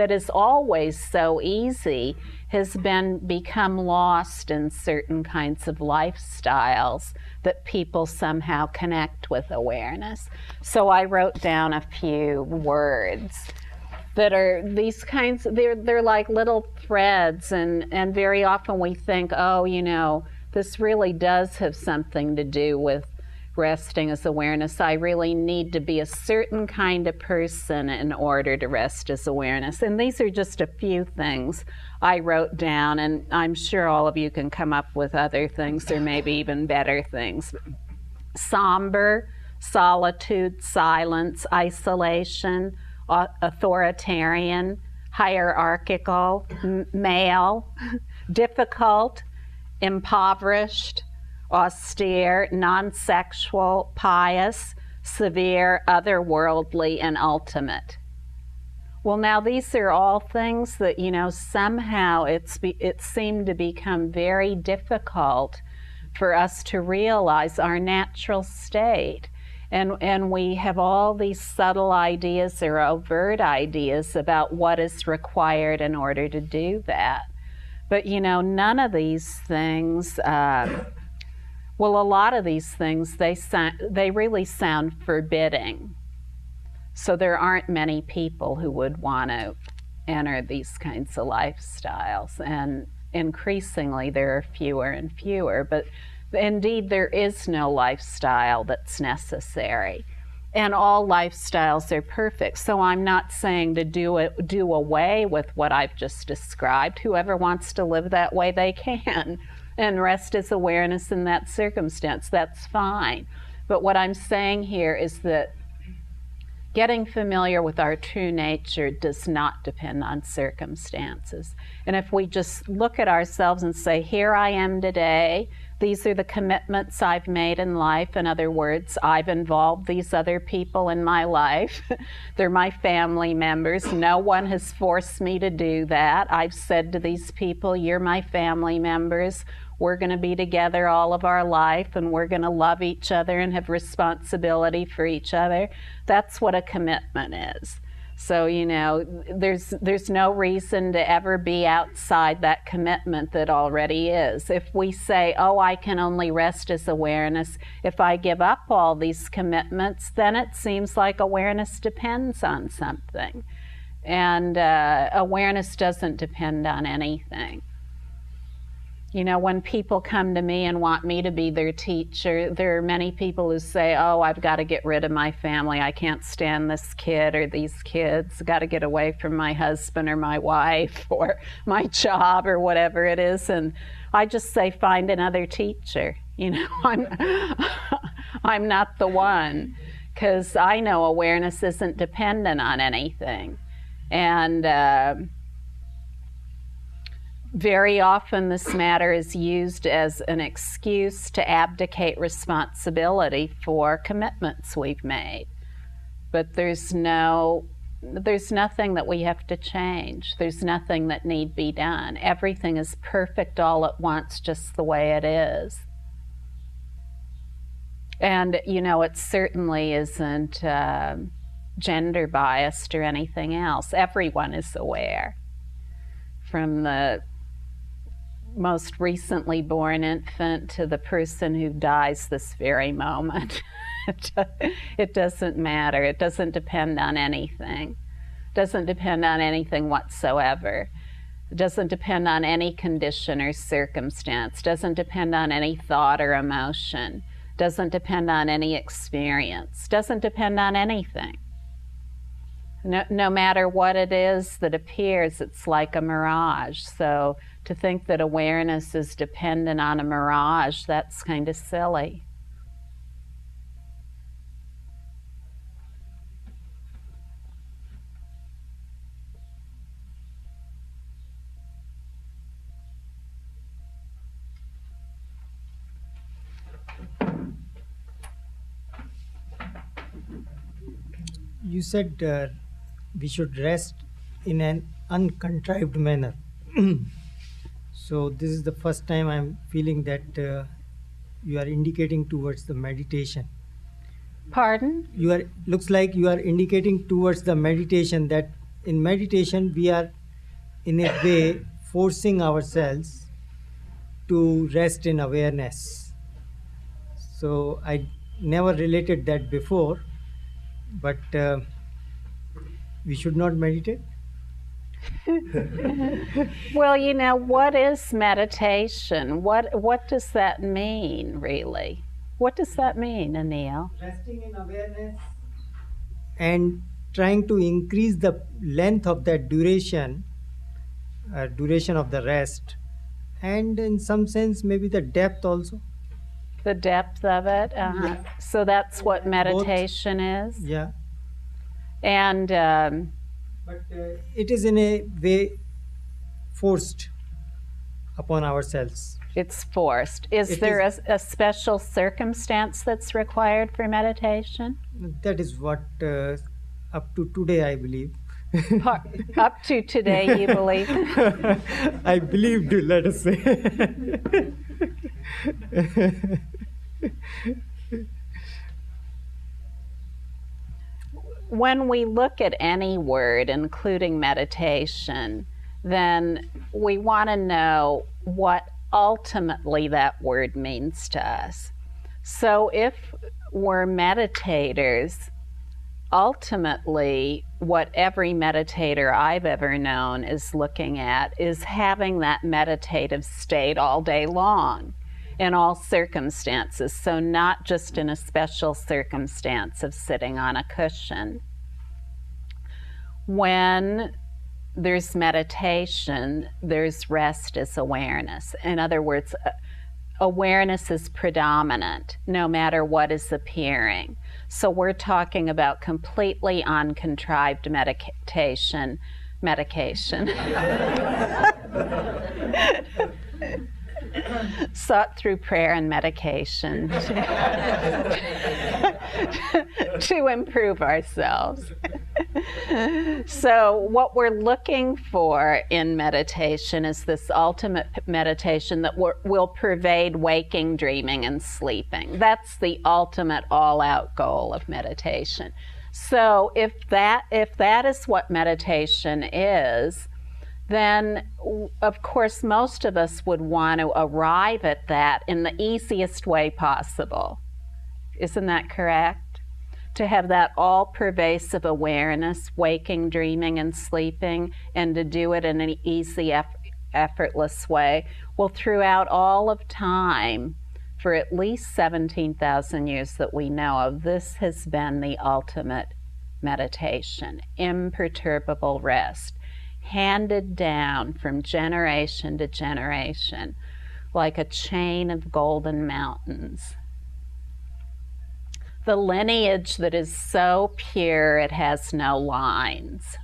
is always so easy has become lost in certain kinds of lifestyles that people somehow connect with awareness. So I wrote down a few words that are these kinds, they're like little threads, and very often we think, oh, this really does have something to do with resting as awareness. I really need to be a certain kind of person in order to rest as awareness. And these are just a few things I wrote down, and I'm sure all of you can come up with other things or maybe even better things. Somber, solitude, silence, isolation, authoritarian, hierarchical, male, difficult, impoverished, austere, non-sexual, pious, severe, otherworldly, and ultimate. Well, now these are all things that, somehow it seemed to become very difficult for us to realize our natural state. And we have all these subtle ideas or overt ideas about what is required in order to do that. But you know, none of these things, well, a lot of these things, they really sound forbidding. So there aren't many people who would want to enter these kinds of lifestyles. And increasingly, there are fewer and fewer. But indeed, there is no lifestyle that's necessary. And all lifestyles are perfect. So I'm not saying to do away with what I've just described. Whoever wants to live that way, they can. And rest is awareness in that circumstance. That's fine. But what I'm saying here is that getting familiar with our true nature does not depend on circumstances. And if we just look at ourselves and say, here I am today, these are the commitments I've made in life. In other words, I've involved these other people in my life. They're my family members. No one has forced me to do that. I've said to these people, you're my family members. We're going to be together all of our life, and we're going to love each other and have responsibility for each other. That's what a commitment is. So, you know, there's no reason to ever be outside that commitment that already is. If we say, oh, I can only rest as awareness, if I give up all these commitments, then it seems like awareness depends on something. And awareness doesn't depend on anything. You know, when people come to me and want me to be their teacher, there are many people who say, oh, I've got to get rid of my family. I can't stand this kid or these kids. I've got to get away from my husband or my wife or my job or whatever it is. And I just say, find another teacher. You know, I'm not the one, because I know awareness isn't dependent on anything. And very often this matter is used as an excuse to abdicate responsibility for commitments we've made. But there's nothing that we have to change. There's nothing that need be done. Everything is perfect all at once, just the way it is. And, you know, it certainly isn't gender biased or anything else. Everyone is aware, from the most recently born infant to the person who dies this very moment. It doesn't matter. It doesn't depend on anything. It doesn't depend on anything whatsoever. It doesn't depend on any condition or circumstance. It doesn't depend on any thought or emotion. It doesn't depend on any experience. It doesn't depend on anything. No matter what it is that appears, it's like a mirage. So to think that awareness is dependent on a mirage, that's kind of silly. You said we should rest in an uncontrived manner. So this is the first time I'm feeling that you are indicating towards the meditation. Pardon? Looks like you are indicating towards the meditation, that in meditation we are in a way forcing ourselves to rest in awareness. So I never related that before, but we should not meditate. Well, you know, what is meditation? What does that mean, really? What does that mean, Anil? Resting in awareness and trying to increase the length of that duration of the rest, and in some sense maybe the depth also. The depth of it? Yeah. So that's what meditation is? Yeah. And But it is in a way forced upon ourselves. it's forced. Is there a special circumstance that's required for meditation? That is what up to today I believe. Up to today, you believe? I believed, let us say. When we look at any word, including meditation, then we want to know what ultimately that word means to us. So if we're meditators, ultimately what every meditator I've ever known is looking at is having that meditative state all day long in all circumstances. So not just in a special circumstance of sitting on a cushion. When there's meditation, there's rest as awareness. In other words, awareness is predominant no matter what is appearing. So we're talking about completely uncontrived medication. Sought through prayer and medication to improve ourselves. So what we're looking for in meditation is this ultimate meditation that will pervade waking, dreaming, and sleeping. That's the ultimate all-out goal of meditation. So if that is what meditation is, then of course most of us would want to arrive at that in the easiest way possible. Isn't that correct? To have that all-pervasive awareness, waking, dreaming, and sleeping, and to do it in an easy, effortless way. Well, throughout all of time, for at least 17,000 years that we know of, this has been the ultimate meditation, imperturbable rest, handed down from generation to generation, like a chain of golden mountains. The lineage that is so pure it has no lines.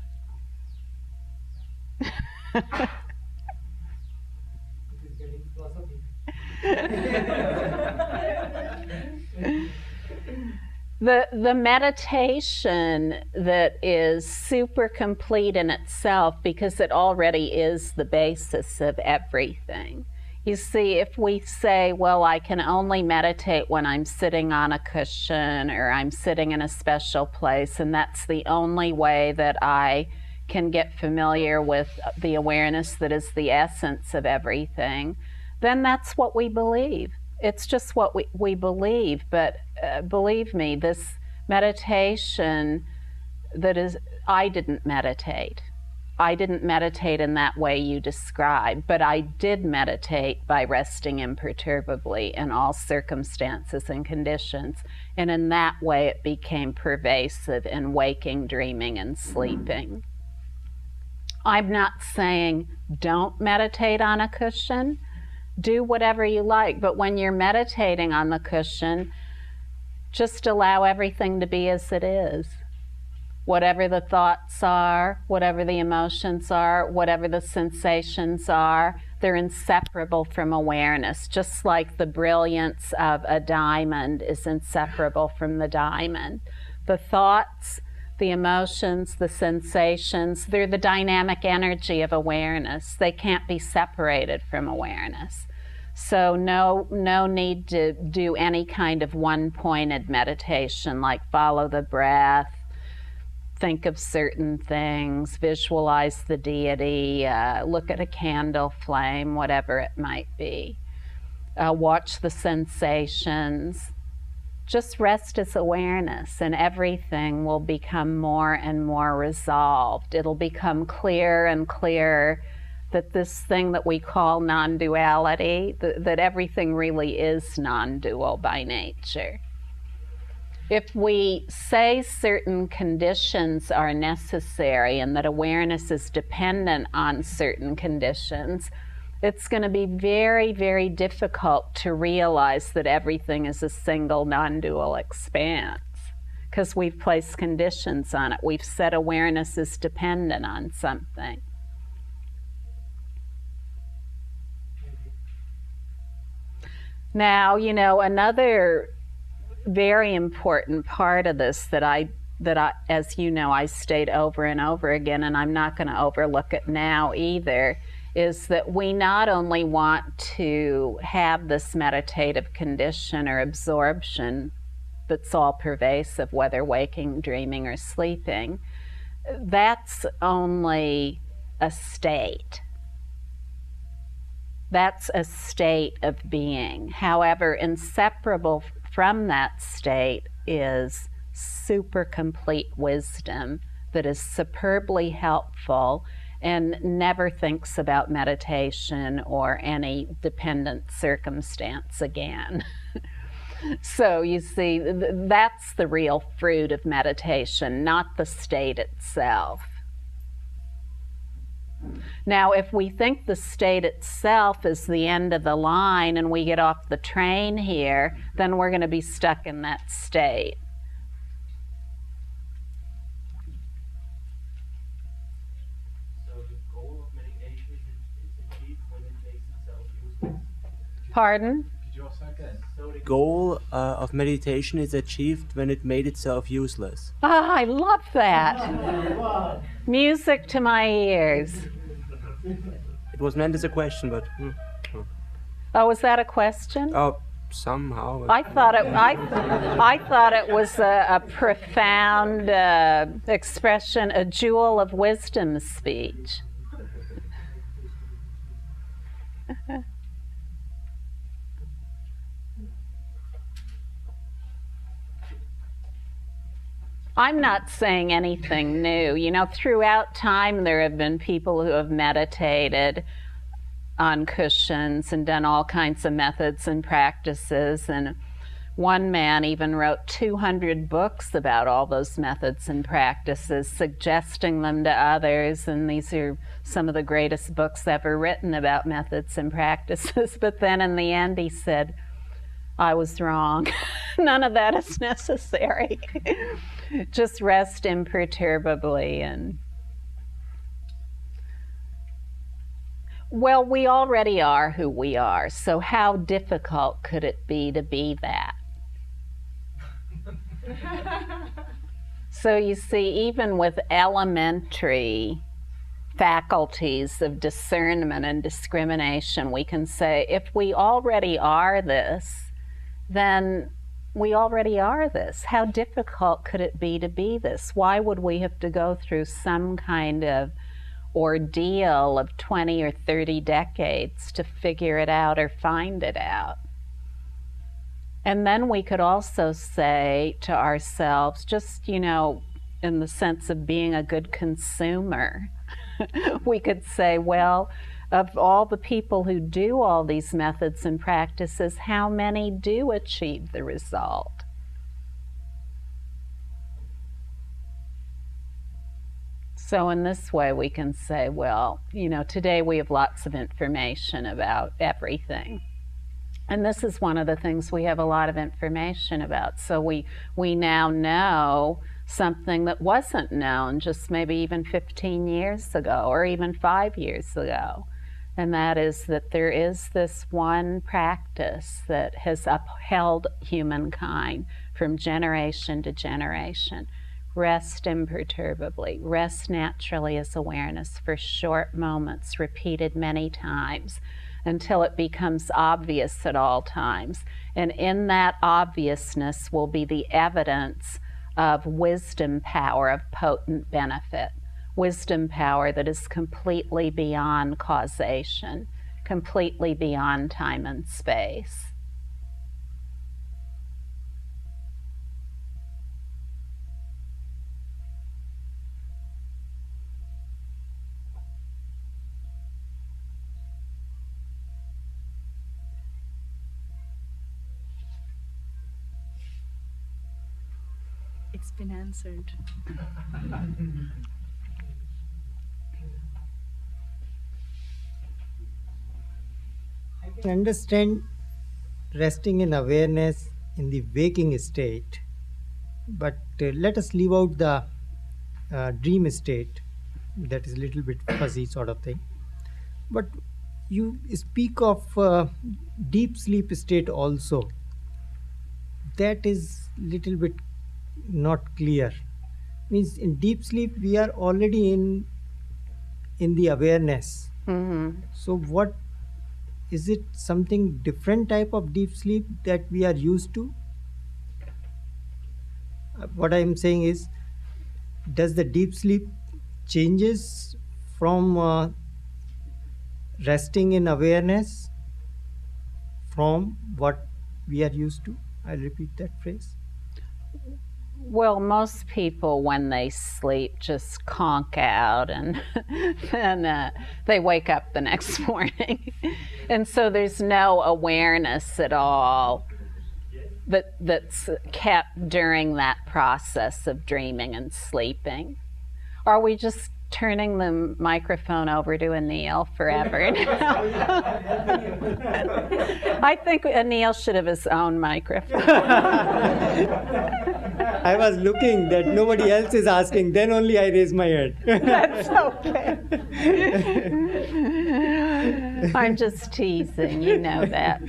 The meditation that is super complete in itself, because it already is the basis of everything. You see, if we say, well, I can only meditate when I'm sitting on a cushion or I'm sitting in a special place, and that's the only way that I can get familiar with the awareness that is the essence of everything, then that's what we believe. It's just what we believe. But believe me, this meditation that is, I didn't meditate. I didn't meditate in that way you described, but I did meditate by resting imperturbably in all circumstances and conditions. And in that way it became pervasive in waking, dreaming, and sleeping. I'm not saying don't meditate on a cushion. Do whatever you like, but when you're meditating on the cushion, just allow everything to be as it is. Whatever the thoughts are, whatever the emotions are, whatever the sensations are, they're inseparable from awareness, just like the brilliance of a diamond is inseparable from the diamond. The thoughts, the emotions, the sensations, they're the dynamic energy of awareness. They can't be separated from awareness. So no need to do any kind of one-pointed meditation like follow the breath, think of certain things, visualize the deity, look at a candle flame, whatever it might be. Watch the sensations. Just rest as awareness, and everything will become more and more resolved. It'll become clearer and clearer that this thing that we call non-duality, that everything really is non-dual by nature. If we say certain conditions are necessary and that awareness is dependent on certain conditions, it's going to be very, very difficult to realize that everything is a single non-dual expanse, because we've placed conditions on it. We've said awareness is dependent on something. Now, you know, another very important part of this that I, as you know, I state over and over again, and I'm not going to overlook it now either, is that we not only want to have this meditative condition or absorption that's all pervasive, whether waking, dreaming, or sleeping. That's only a state. That's a state of being. However, inseparable from that state is super complete wisdom that is superbly helpful and never thinks about meditation or any dependent circumstance again. So you see, that's the real fruit of meditation, not the state itself. Now, if we think the state itself is the end of the line and we get off the train here, then we're going to be stuck in that state. So the goal of meditation is achieved when it makes itself useless. Pardon? So the goal of meditation is achieved when it made itself useless. Ah, I love that. Music to my ears. It was meant as a question, but Oh, was that a question? oh, somehow. I thought it was a profound expression, a jewel of wisdom speech. I'm not saying anything new. You know, throughout time there have been people who have meditated on cushions and done all kinds of methods and practices, and one man even wrote 200 books about all those methods and practices, suggesting them to others, and these are some of the greatest books ever written about methods and practices. But then in the end he said, I was wrong. None of that is necessary. Just rest imperturbably. And well, we already are who we are, so how difficult could it be to be that? So you see, even with elementary faculties of discernment and discrimination, we can say, if we already are this, then we already are this. How difficult could it be to be this? Why would we have to go through some kind of ordeal of 20 or 30 decades to figure it out or find it out? And then we could also say to ourselves, just, you know, in the sense of being a good consumer, we could say, well, of all the people who do all these methods and practices, how many do achieve the result? So in this way we can say, well, you know, today we have lots of information about everything. And this is one of the things we have a lot of information about. So we now know something that wasn't known just maybe even 15 years ago or even 5 years ago. And that is that there is this one practice that has upheld humankind from generation to generation. Rest imperturbably, rest naturally as awareness for short moments, repeated many times, until it becomes obvious at all times. And in that obviousness will be the evidence of wisdom power of potent benefit. Wisdom power that is completely beyond causation, completely beyond time and space. It's been answered. I can understand resting in awareness in the waking state, but let us leave out the dream state. That is a little bit fuzzy sort of thing. But you speak of deep sleep state also. That is little bit not clear. Means in deep sleep we are already in the awareness. Mm-hmm. So what is it? Something different type of deep sleep that we are used to? What I am saying is, does the deep sleep changes from resting in awareness from what we are used to. I'll repeat that phrase. Well, most people, when they sleep, just conk out and then they wake up the next morning. And so there's no awareness at all that's kept during that process of dreaming and sleeping. Are we just turning the microphone over to Anil forever now? I think Anil should have his own microphone. I was looking that nobody else is asking, then only I raise my hand. That's okay. I'm just teasing, you know that.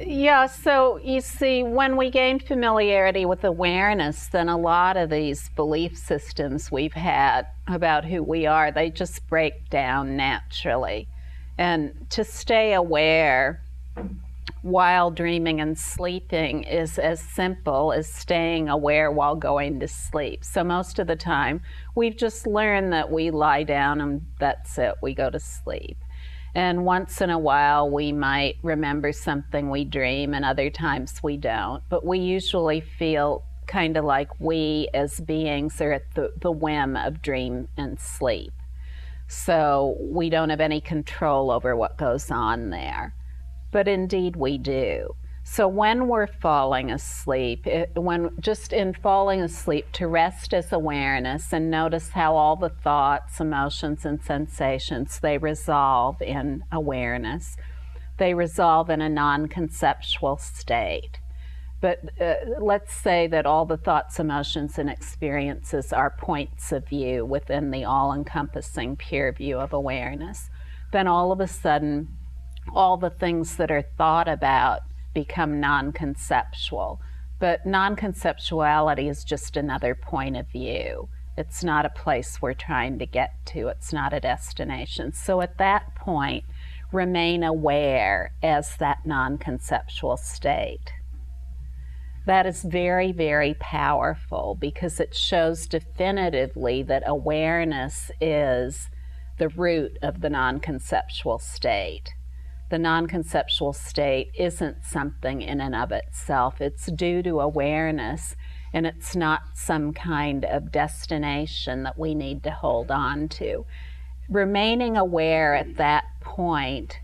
Yeah, so you see, when we gain familiarity with awareness, then a lot of these belief systems we've had about who we are, they just break down naturally. And to stay aware while dreaming and sleeping is as simple as staying aware while going to sleep. So most of the time, we've just learned that we lie down and that's it, we go to sleep. And once in a while, we might remember something we dream, and other times we don't. But we usually feel kind of like we as beings are at the whim of dream and sleep. So we don't have any control over what goes on there. But indeed we do. So when we're falling asleep, just in falling asleep, to rest as awareness and notice how all the thoughts, emotions, and sensations, they resolve in awareness. They resolve in a non-conceptual state. But let's say that all the thoughts, emotions, and experiences are points of view within the all-encompassing pure view of awareness. Then all of a sudden, all the things that are thought about become non-conceptual. But non-conceptuality is just another point of view. It's not a place we're trying to get to. It's not a destination. So at that point, remain aware as that non-conceptual state. That is very, very powerful because it shows definitively that awareness is the root of the non-conceptual state. The non-conceptual state isn't something in and of itself. It's due to awareness, and it's not some kind of destination that we need to hold on to. Remaining aware at that point,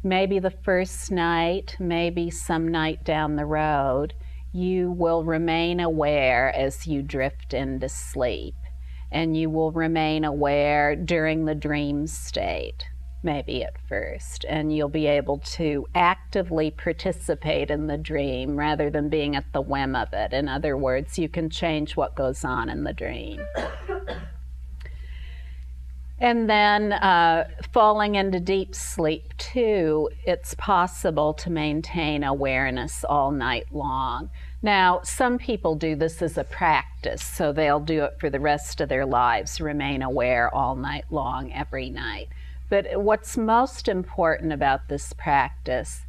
maybe the first night, maybe some night down the road, you will remain aware as you drift into sleep, and you will remain aware during the dream state. Maybe at first, and you'll be able to actively participate in the dream rather than being at the whim of it. In other words, you can change what goes on in the dream. And then falling into deep sleep too, it's possible to maintain awareness all night long. Now, some people do this as a practice, so they'll do it for the rest of their lives, remain aware all night long, every night. But what's most important about this practice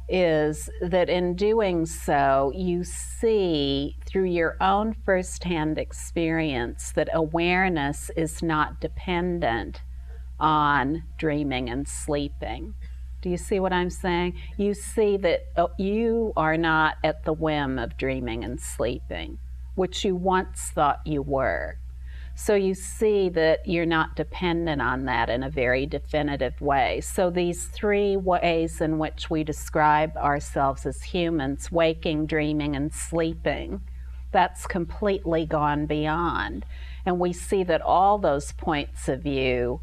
is that in doing so, you see through your own firsthand experience that awareness is not dependent on dreaming and sleeping. Do you see what I'm saying? You see that you are not at the whim of dreaming and sleeping, which you once thought you were. So you see that you're not dependent on that in a very definitive way. So these three ways in which we describe ourselves as humans, waking, dreaming, and sleeping, that's completely gone beyond. And we see that all those points of view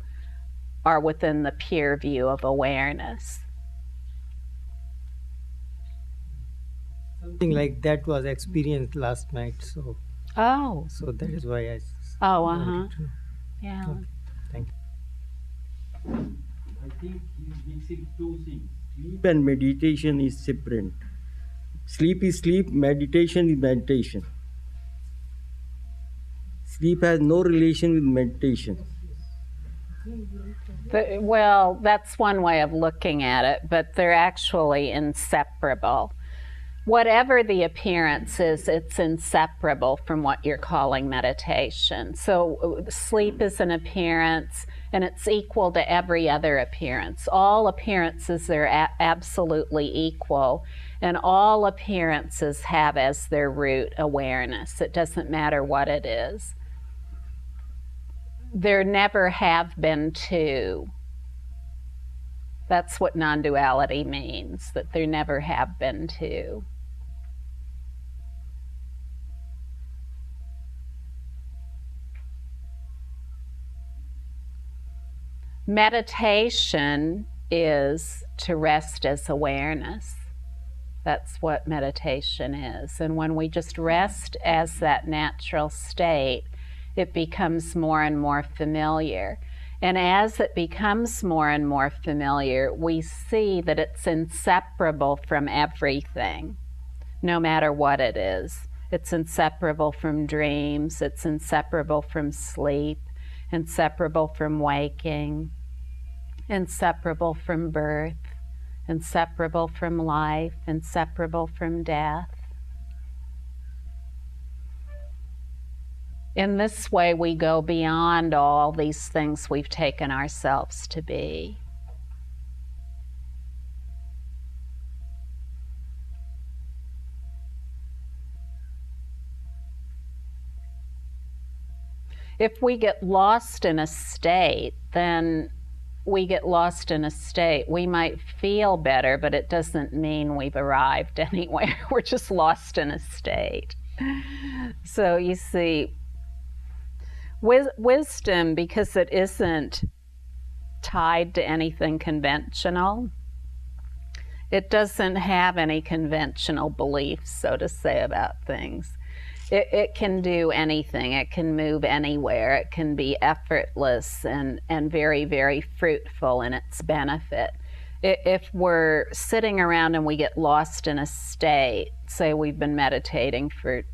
are within the pure view of awareness. Something like that was experienced last night, so that is why I wanted to know. Yeah. Okay, thank you. I think he's mixing two things. Sleep and meditation is separate. Sleep is sleep, meditation is meditation. Sleep has no relation with meditation. Well, that's one way of looking at it, but they're actually inseparable. whatever the appearance is, it's inseparable from what you're calling meditation. So sleep is an appearance, and it's equal to every other appearance. All appearances are absolutely equal, and all appearances have as their root awareness. It doesn't matter what it is. There never have been two. That's what non-duality means, that there never have been two. Meditation is to rest as awareness. That's what meditation is. And when we just rest as that natural state, it becomes more and more familiar. And as it becomes more and more familiar, we see that it's inseparable from everything, no matter what it is. It's inseparable from dreams, it's inseparable from sleep, inseparable from waking, inseparable from birth, inseparable from life, inseparable from death. In this way, we go beyond all these things we've taken ourselves to be. If we get lost in a state, then we get lost in a state. We might feel better, but it doesn't mean we've arrived anywhere. We're just lost in a state. So you see, wisdom, because it isn't tied to anything conventional, it doesn't have any conventional beliefs, so to say, about things. It can do anything. It can move anywhere. It can be effortless and very, very fruitful in its benefit. If we're sitting around and we get lost in a state, say we've been meditating for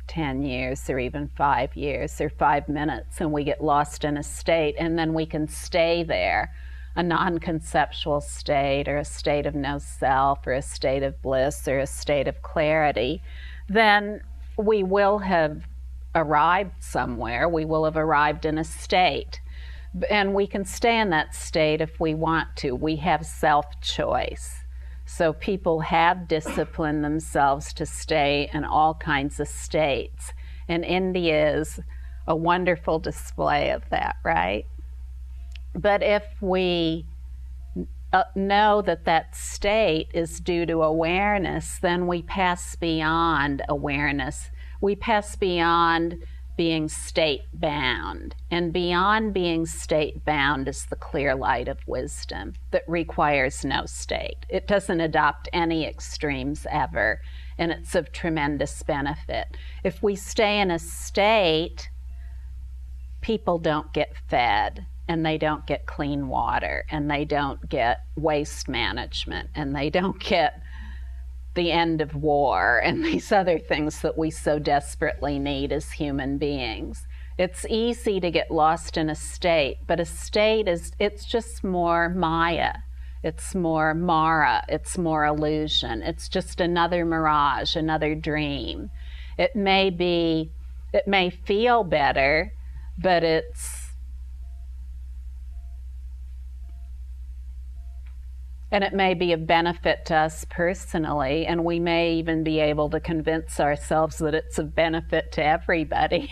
10 years or even 5 years or 5 minutes, and we get lost in a state, and then we can stay there, a non-conceptual state or a state of no self or a state of bliss or a state of clarity, then we will have arrived somewhere. We will have arrived in a state. And we can stay in that state if we want to. We have self-choice. So people have disciplined themselves to stay in all kinds of states. And India is a wonderful display of that, right? But if we know that that state is due to awareness, then we pass beyond awareness. We pass beyond being state-bound. And beyond being state-bound is the clear light of wisdom that requires no state. It doesn't adopt any extremes ever, and it's of tremendous benefit. If we stay in a state, people don't get fed, and they don't get clean water, and they don't get waste management, and they don't get the end of war, and these other things that we so desperately need as human beings. It's easy to get lost in a state, but a state it's just more Maya. It's more Mara. It's more illusion. It's just another mirage, another dream. It may feel better, but and it may be of benefit to us personally, and we may even be able to convince ourselves that it's of benefit to everybody.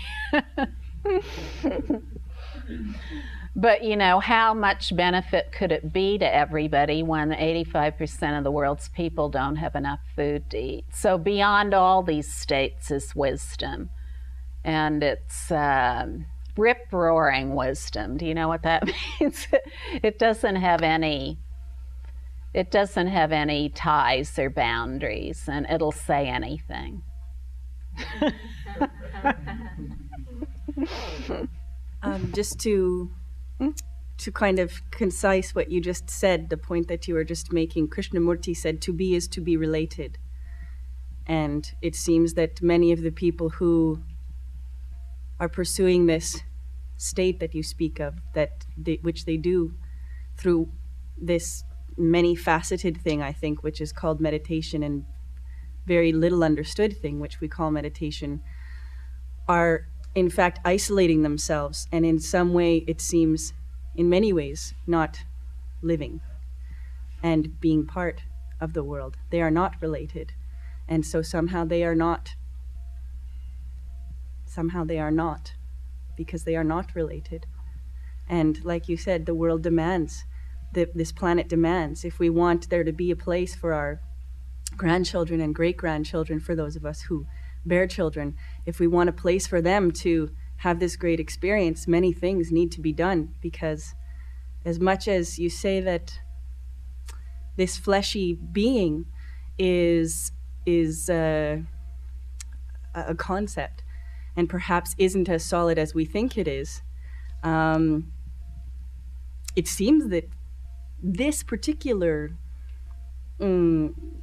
But, you know, how much benefit could it be to everybody when 85% of the world's people don't have enough food to eat? So beyond all these states is wisdom. And it's rip-roaring wisdom. Do you know what that means? It doesn't have any ties or boundaries, and it'll say anything. Just to kind of concise what you just said, the point that you were just making, Krishnamurti said, to be is to be related. And it seems that many of the people who are pursuing this state that you speak of, which they do through this many-faceted thing, I think, which is called meditation and very little understood thing, which we call meditation, are in fact isolating themselves, and in some way it seems, in many ways, not living and being part of the world. They are not related, and so somehow they are not, because they are not related. And like you said, the world demands, this planet demands, if we want there to be a place for our grandchildren and great-grandchildren, for those of us who bear children, if we want a place for them to have this great experience, many things need to be done, because as much as you say that this fleshy being is a concept and perhaps isn't as solid as we think it is, it seems that this particular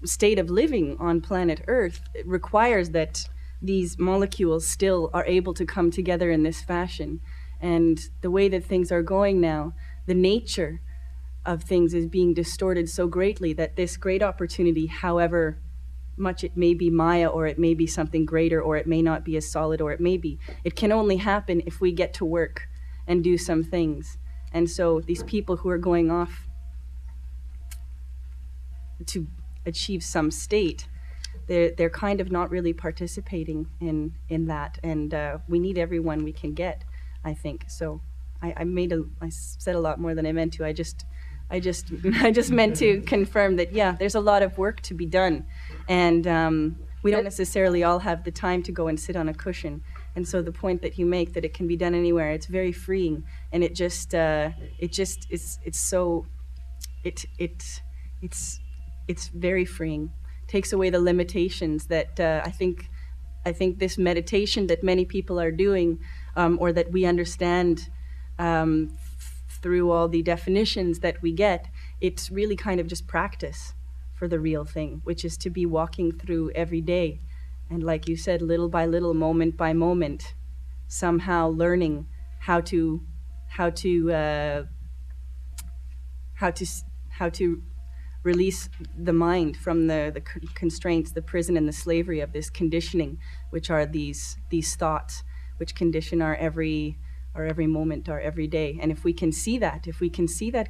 state of living on planet Earth requires that these molecules still are able to come together in this fashion. And the way that things are going now, the nature of things is being distorted so greatly that this great opportunity, however much it may be Maya, or it may be something greater, or it may not be as solid, or it can only happen if we get to work and do some things. And so these people who are going off to achieve some state, they're kind of not really participating in that, and we need everyone we can get, I think. So I said a lot more than I meant to. I just meant to confirm that, yeah, there's a lot of work to be done, and we don't necessarily all have the time to go and sit on a cushion. And so the point that you make, that it can be done anywhere, it's very freeing, and it's very freeing. Takes away the limitations that I think this meditation that many people are doing, or that we understand through all the definitions that we get, it's really kind of just practice for the real thing, which is to be walking through every day, and like you said, little by little, moment by moment, somehow learning how to release the mind from the constraints, the prison and the slavery of this conditioning, which are these thoughts, which condition our every moment, our every day. And if we can see that,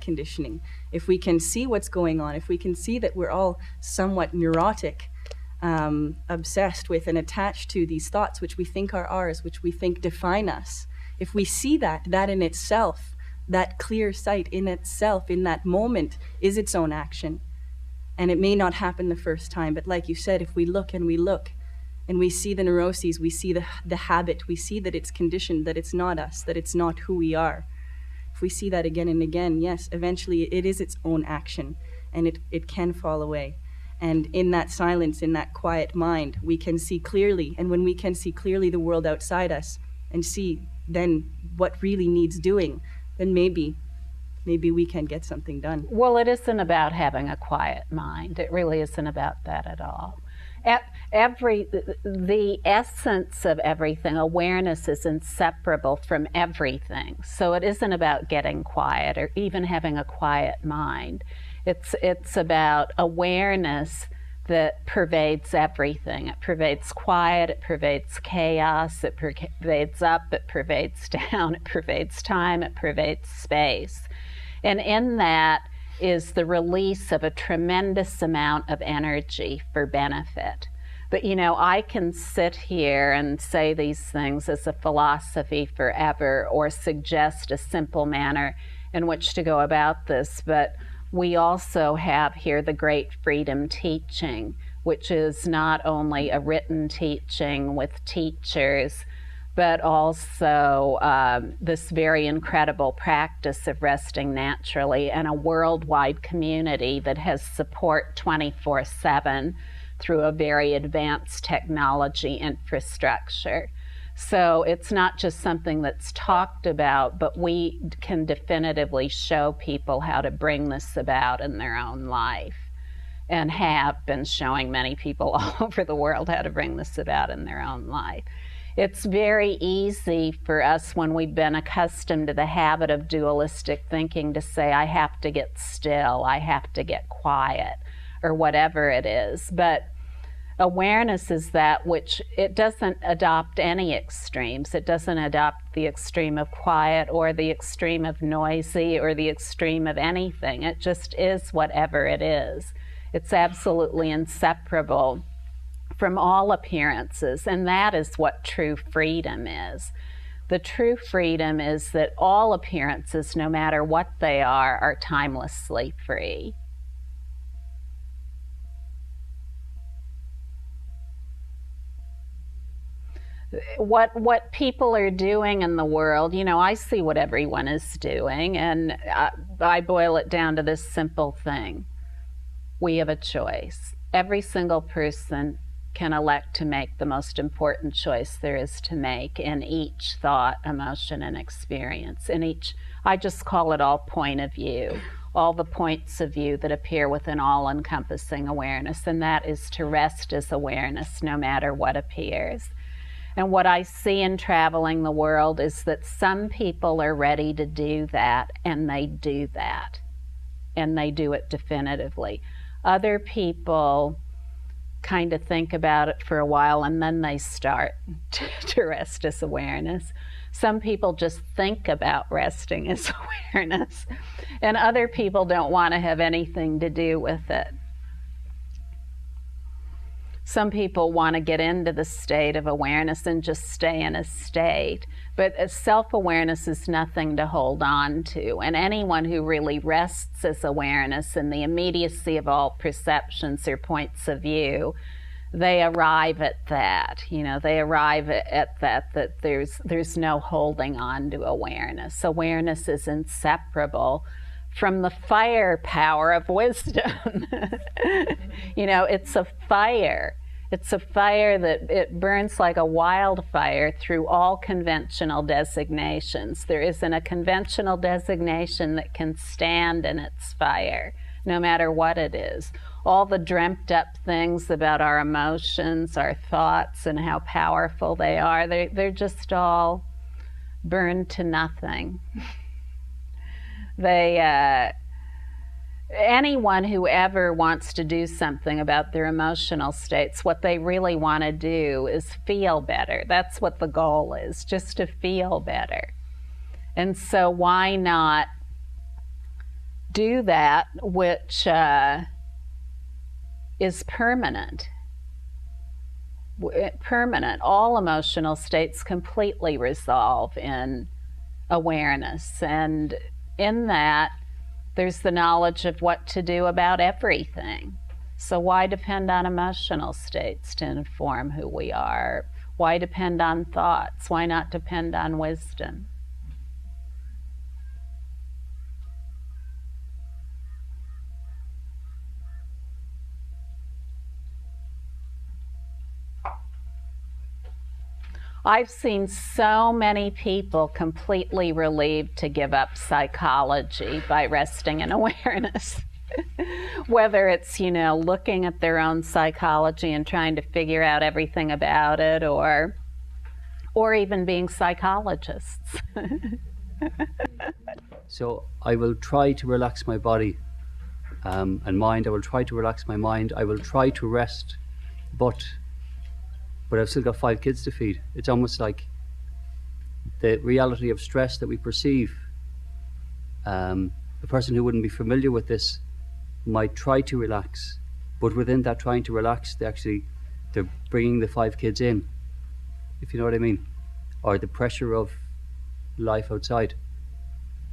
conditioning, if we can see what's going on, if we can see that we're all somewhat neurotic, obsessed with and attached to these thoughts which we think are ours, which we think define us, if we see that in itself, that clear sight in itself, in that moment, is its own action. And it may not happen the first time, but like you said, if we look and we look, and we see the neuroses, we see the habit, we see that it's conditioned, that it's not us, that it's not who we are. If we see that again and again, yes, eventually it is its own action, and it can fall away. And in that silence, in that quiet mind, we can see clearly, and when we can see clearly the world outside us, and see then what really needs doing, then maybe we can get something done. Well, it isn't about having a quiet mind. It really isn't about that at all. The essence of everything, awareness, is inseparable from everything. So it isn't about getting quiet or even having a quiet mind. It's about awareness that pervades everything. It pervades quiet, it pervades chaos, it pervades up, it pervades down, it pervades time, it pervades space. And in that is the release of a tremendous amount of energy for benefit. But I can sit here and say these things as a philosophy forever, or suggest a simple manner in which to go about this, but we also have here the Great Freedom Teaching, which is not only a written teaching with teachers, but also this very incredible practice of resting naturally, and a worldwide community that has support 24/7 through a very advanced technology infrastructure. So it's not just something that's talked about, but we can definitively show people how to bring this about in their own life, and have been showing many people all over the world how to bring this about in their own life. It's very easy for us, when we've been accustomed to the habit of dualistic thinking, to say, I have to get still, I have to get quiet, or whatever it is. But Awareness is that which, it doesn't adopt any extremes. It doesn't adopt the extreme of quiet or the extreme of noisy or the extreme of anything. It just is whatever it is. It's absolutely inseparable from all appearances, and that is what true freedom is. The true freedom is that all appearances, no matter what they are timelessly free. What people are doing in the world, you know, I see what everyone is doing, and I boil it down to this simple thing. We have a choice. Every single person can elect to make the most important choice there is to make in each thought, emotion, and experience. In each, I just call it all point of view, all the points of view that appear within all-encompassing awareness, and that is to rest as awareness no matter what appears. And what I see in traveling the world is that some people are ready to do that, and they do that, and they do it definitively. Other people kind of think about it for a while, and then they start to rest as awareness. Some people just think about resting as awareness, and other people don't want to have anything to do with it. Some people want to get into the state of awareness and just stay in a state, but self-awareness is nothing to hold on to, and anyone who really rests as awareness in the immediacy of all perceptions or points of view, they arrive at that. You know, they arrive at that there's no holding on to awareness. Awareness is inseparable from the firepower of wisdom. You know, it's a fire. It's a fire that it burns like a wildfire through all conventional designations. There isn't a conventional designation that can stand in its fire, no matter what it is. All the dreamt up things about our emotions, our thoughts, and how powerful they are, they're just all burned to nothing. Anyone who ever wants to do something about their emotional states, what they really want to do is feel better. That's what the goal is, just to feel better. And so why not do that which is permanent? Permanent. All emotional states completely resolve in awareness, and in that there's the knowledge of what to do about everything. So why depend on emotional states to inform who we are? Why depend on thoughts? Why not depend on wisdom? I've seen so many people completely relieved to give up psychology by resting in awareness. Whether it's, you know, looking at their own psychology and trying to figure out everything about it, or even being psychologists. So I will try to relax my body and mind. I will try to relax my mind. I will try to rest, but I've still got 5 kids to feed. It's almost like the reality of stress that we perceive. A person who wouldn't be familiar with this might try to relax, but within that trying to relax, they're bringing the 5 kids in, if you know what I mean, or the pressure of life outside.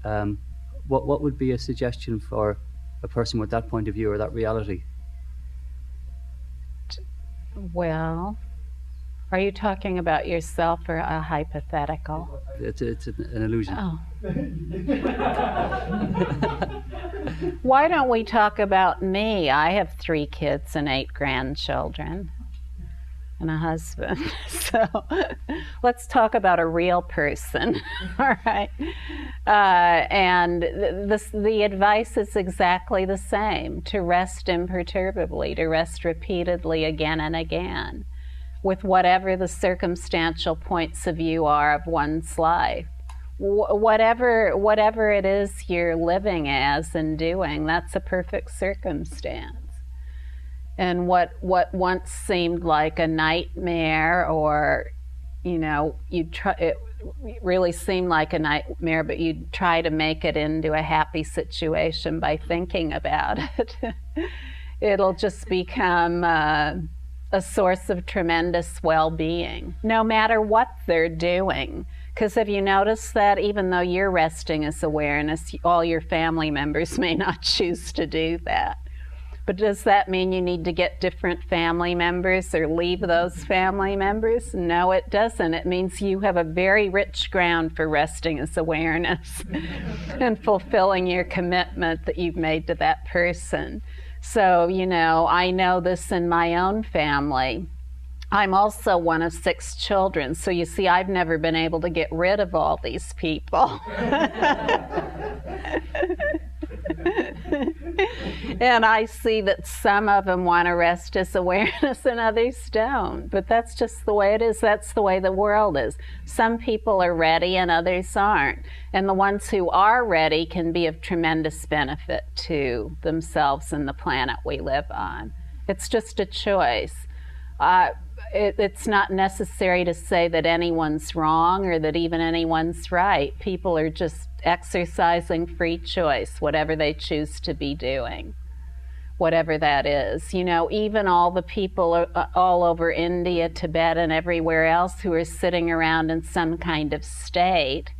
What would be a suggestion for a person with that point of view or that reality? Well, are you talking about yourself or a hypothetical? It's an illusion. Oh. Why don't we talk about me? I have 3 kids and 8 grandchildren and a husband. So let's talk about a real person, all right? And the advice is exactly the same, to rest imperturbably, to rest repeatedly again and again, with whatever the circumstantial points of view are of one's life. Whatever it is you're living as and doing, that's a perfect circumstance. And what once seemed like a nightmare, or, you know, it really seemed like a nightmare, but you'd try to make it into a happy situation by thinking about it. It'll just become a source of tremendous well-being, no matter what they're doing. Because have you noticed that even though you're resting as awareness, all your family members may not choose to do that? But does that mean you need to get different family members or leave those family members? No, it doesn't. It means you have a very rich ground for resting as awareness and fulfilling your commitment that you've made to that person. So, you know, I know this in my own family. I'm also one of 6 children, so you see, I've never been able to get rid of all these people. And I see that some of them want to rest as awareness and others don't. But that's just the way it is. That's the way the world is. Some people are ready and others aren't. And the ones who are ready can be of tremendous benefit to themselves and the planet we live on. It's just a choice. It's not necessary to say that anyone's wrong or that even anyone's right. People are just exercising free choice, whatever they choose to be doing, whatever that is. You know, even all the people all over India, Tibet, and everywhere else who are sitting around in some kind of state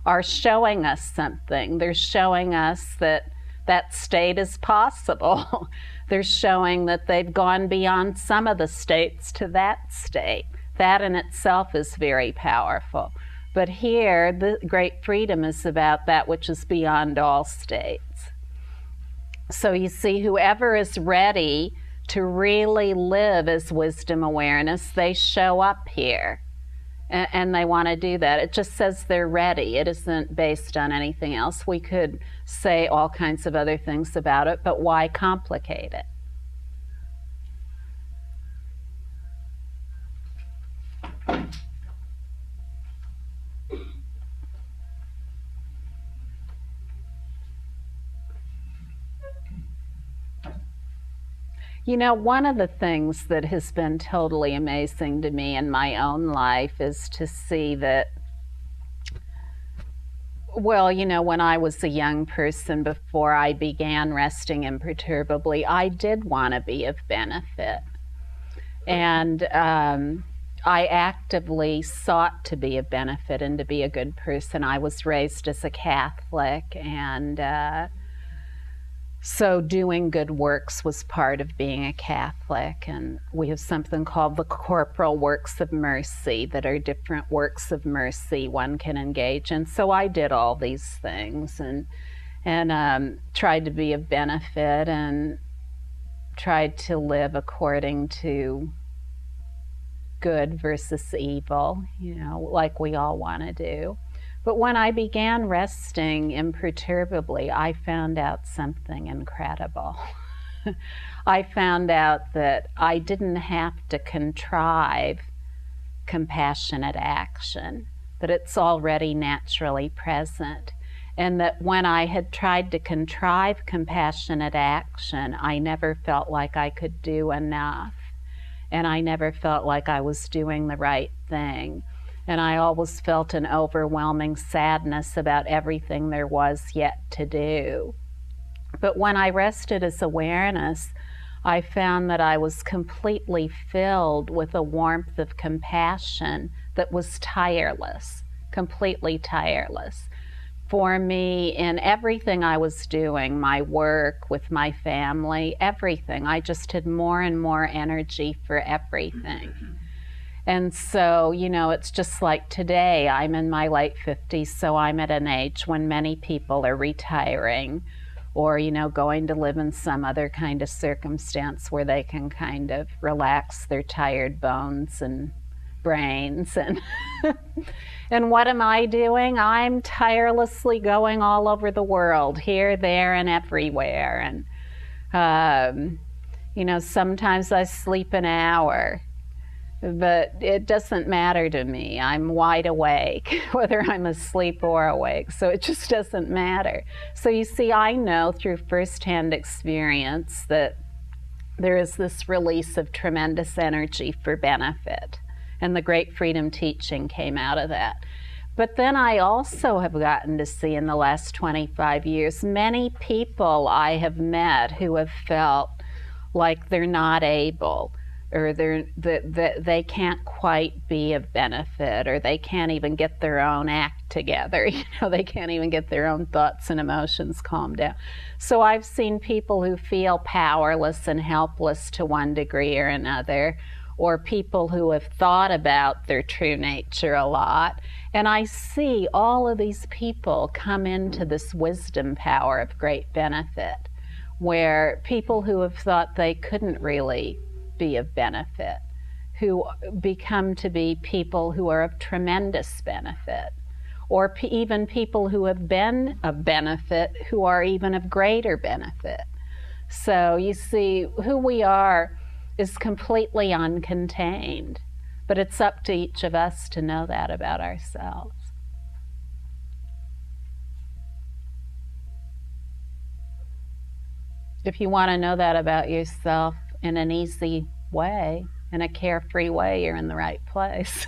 are showing us something. They're showing us that that state is possible. They're showing that they've gone beyond some of the states to that state. That in itself is very powerful. But here, the great freedom is about that which is beyond all states. So you see, whoever is ready to really live as wisdom awareness, they show up here. And they want to do that. It just says they're ready. It isn't based on anything else. We could say all kinds of other things about it, but why complicate it? You know, one of the things that has been totally amazing to me in my own life is to see that, well, you know, when I was a young person, before I began resting imperturbably, I did want to be of benefit. And I actively sought to be of benefit and to be a good person. I was raised as a Catholic, and so doing good works was part of being a Catholic, and we have something called the corporal works of mercy that are different works of mercy one can engage in. So I did all these things and tried to be of benefit and tried to live according to good versus evil, you know, like we all want to do. But when I began resting imperturbably, I found out something incredible. I found out that I didn't have to contrive compassionate action, that it's already naturally present. And that when I had tried to contrive compassionate action, I never felt like I could do enough. And I never felt like I was doing the right thing. And I always felt an overwhelming sadness about everything there was yet to do. But when I rested as awareness, I found that I was completely filled with a warmth of compassion that was tireless, completely tireless. For me, in everything I was doing, my work, with my family, everything, I just had more and more energy for everything. And so, you know, it's just like today, I'm in my late 50s, so I'm at an age when many people are retiring or, you know, going to live in some other kind of circumstance where they can kind of relax their tired bones and brains. And what am I doing? I'm tirelessly going all over the world, here, there, and everywhere. And, you know, sometimes I sleep an hour. But it doesn't matter to me. I'm wide awake, whether I'm asleep or awake, so it just doesn't matter. So you see, I know through firsthand experience that there is this release of tremendous energy for benefit. And the Great Freedom Teaching came out of that. But then I also have gotten to see in the last 25 years many people I have met who have felt like they're not able, or they can't quite be of benefit, or they can't even get their own act together. You know, they can't even get their own thoughts and emotions calmed down. So I've seen people who feel powerless and helpless to one degree or another, or people who have thought about their true nature a lot. And I see all of these people come into this wisdom power of great benefit, where people who have thought they couldn't really be of benefit, who become to be people who are of tremendous benefit, or even people who have been of benefit who are even of greater benefit. So you see, who we are is completely uncontained, but it's up to each of us to know that about ourselves. If you want to know that about yourself in an easy way, in a carefree way, you're in the right place.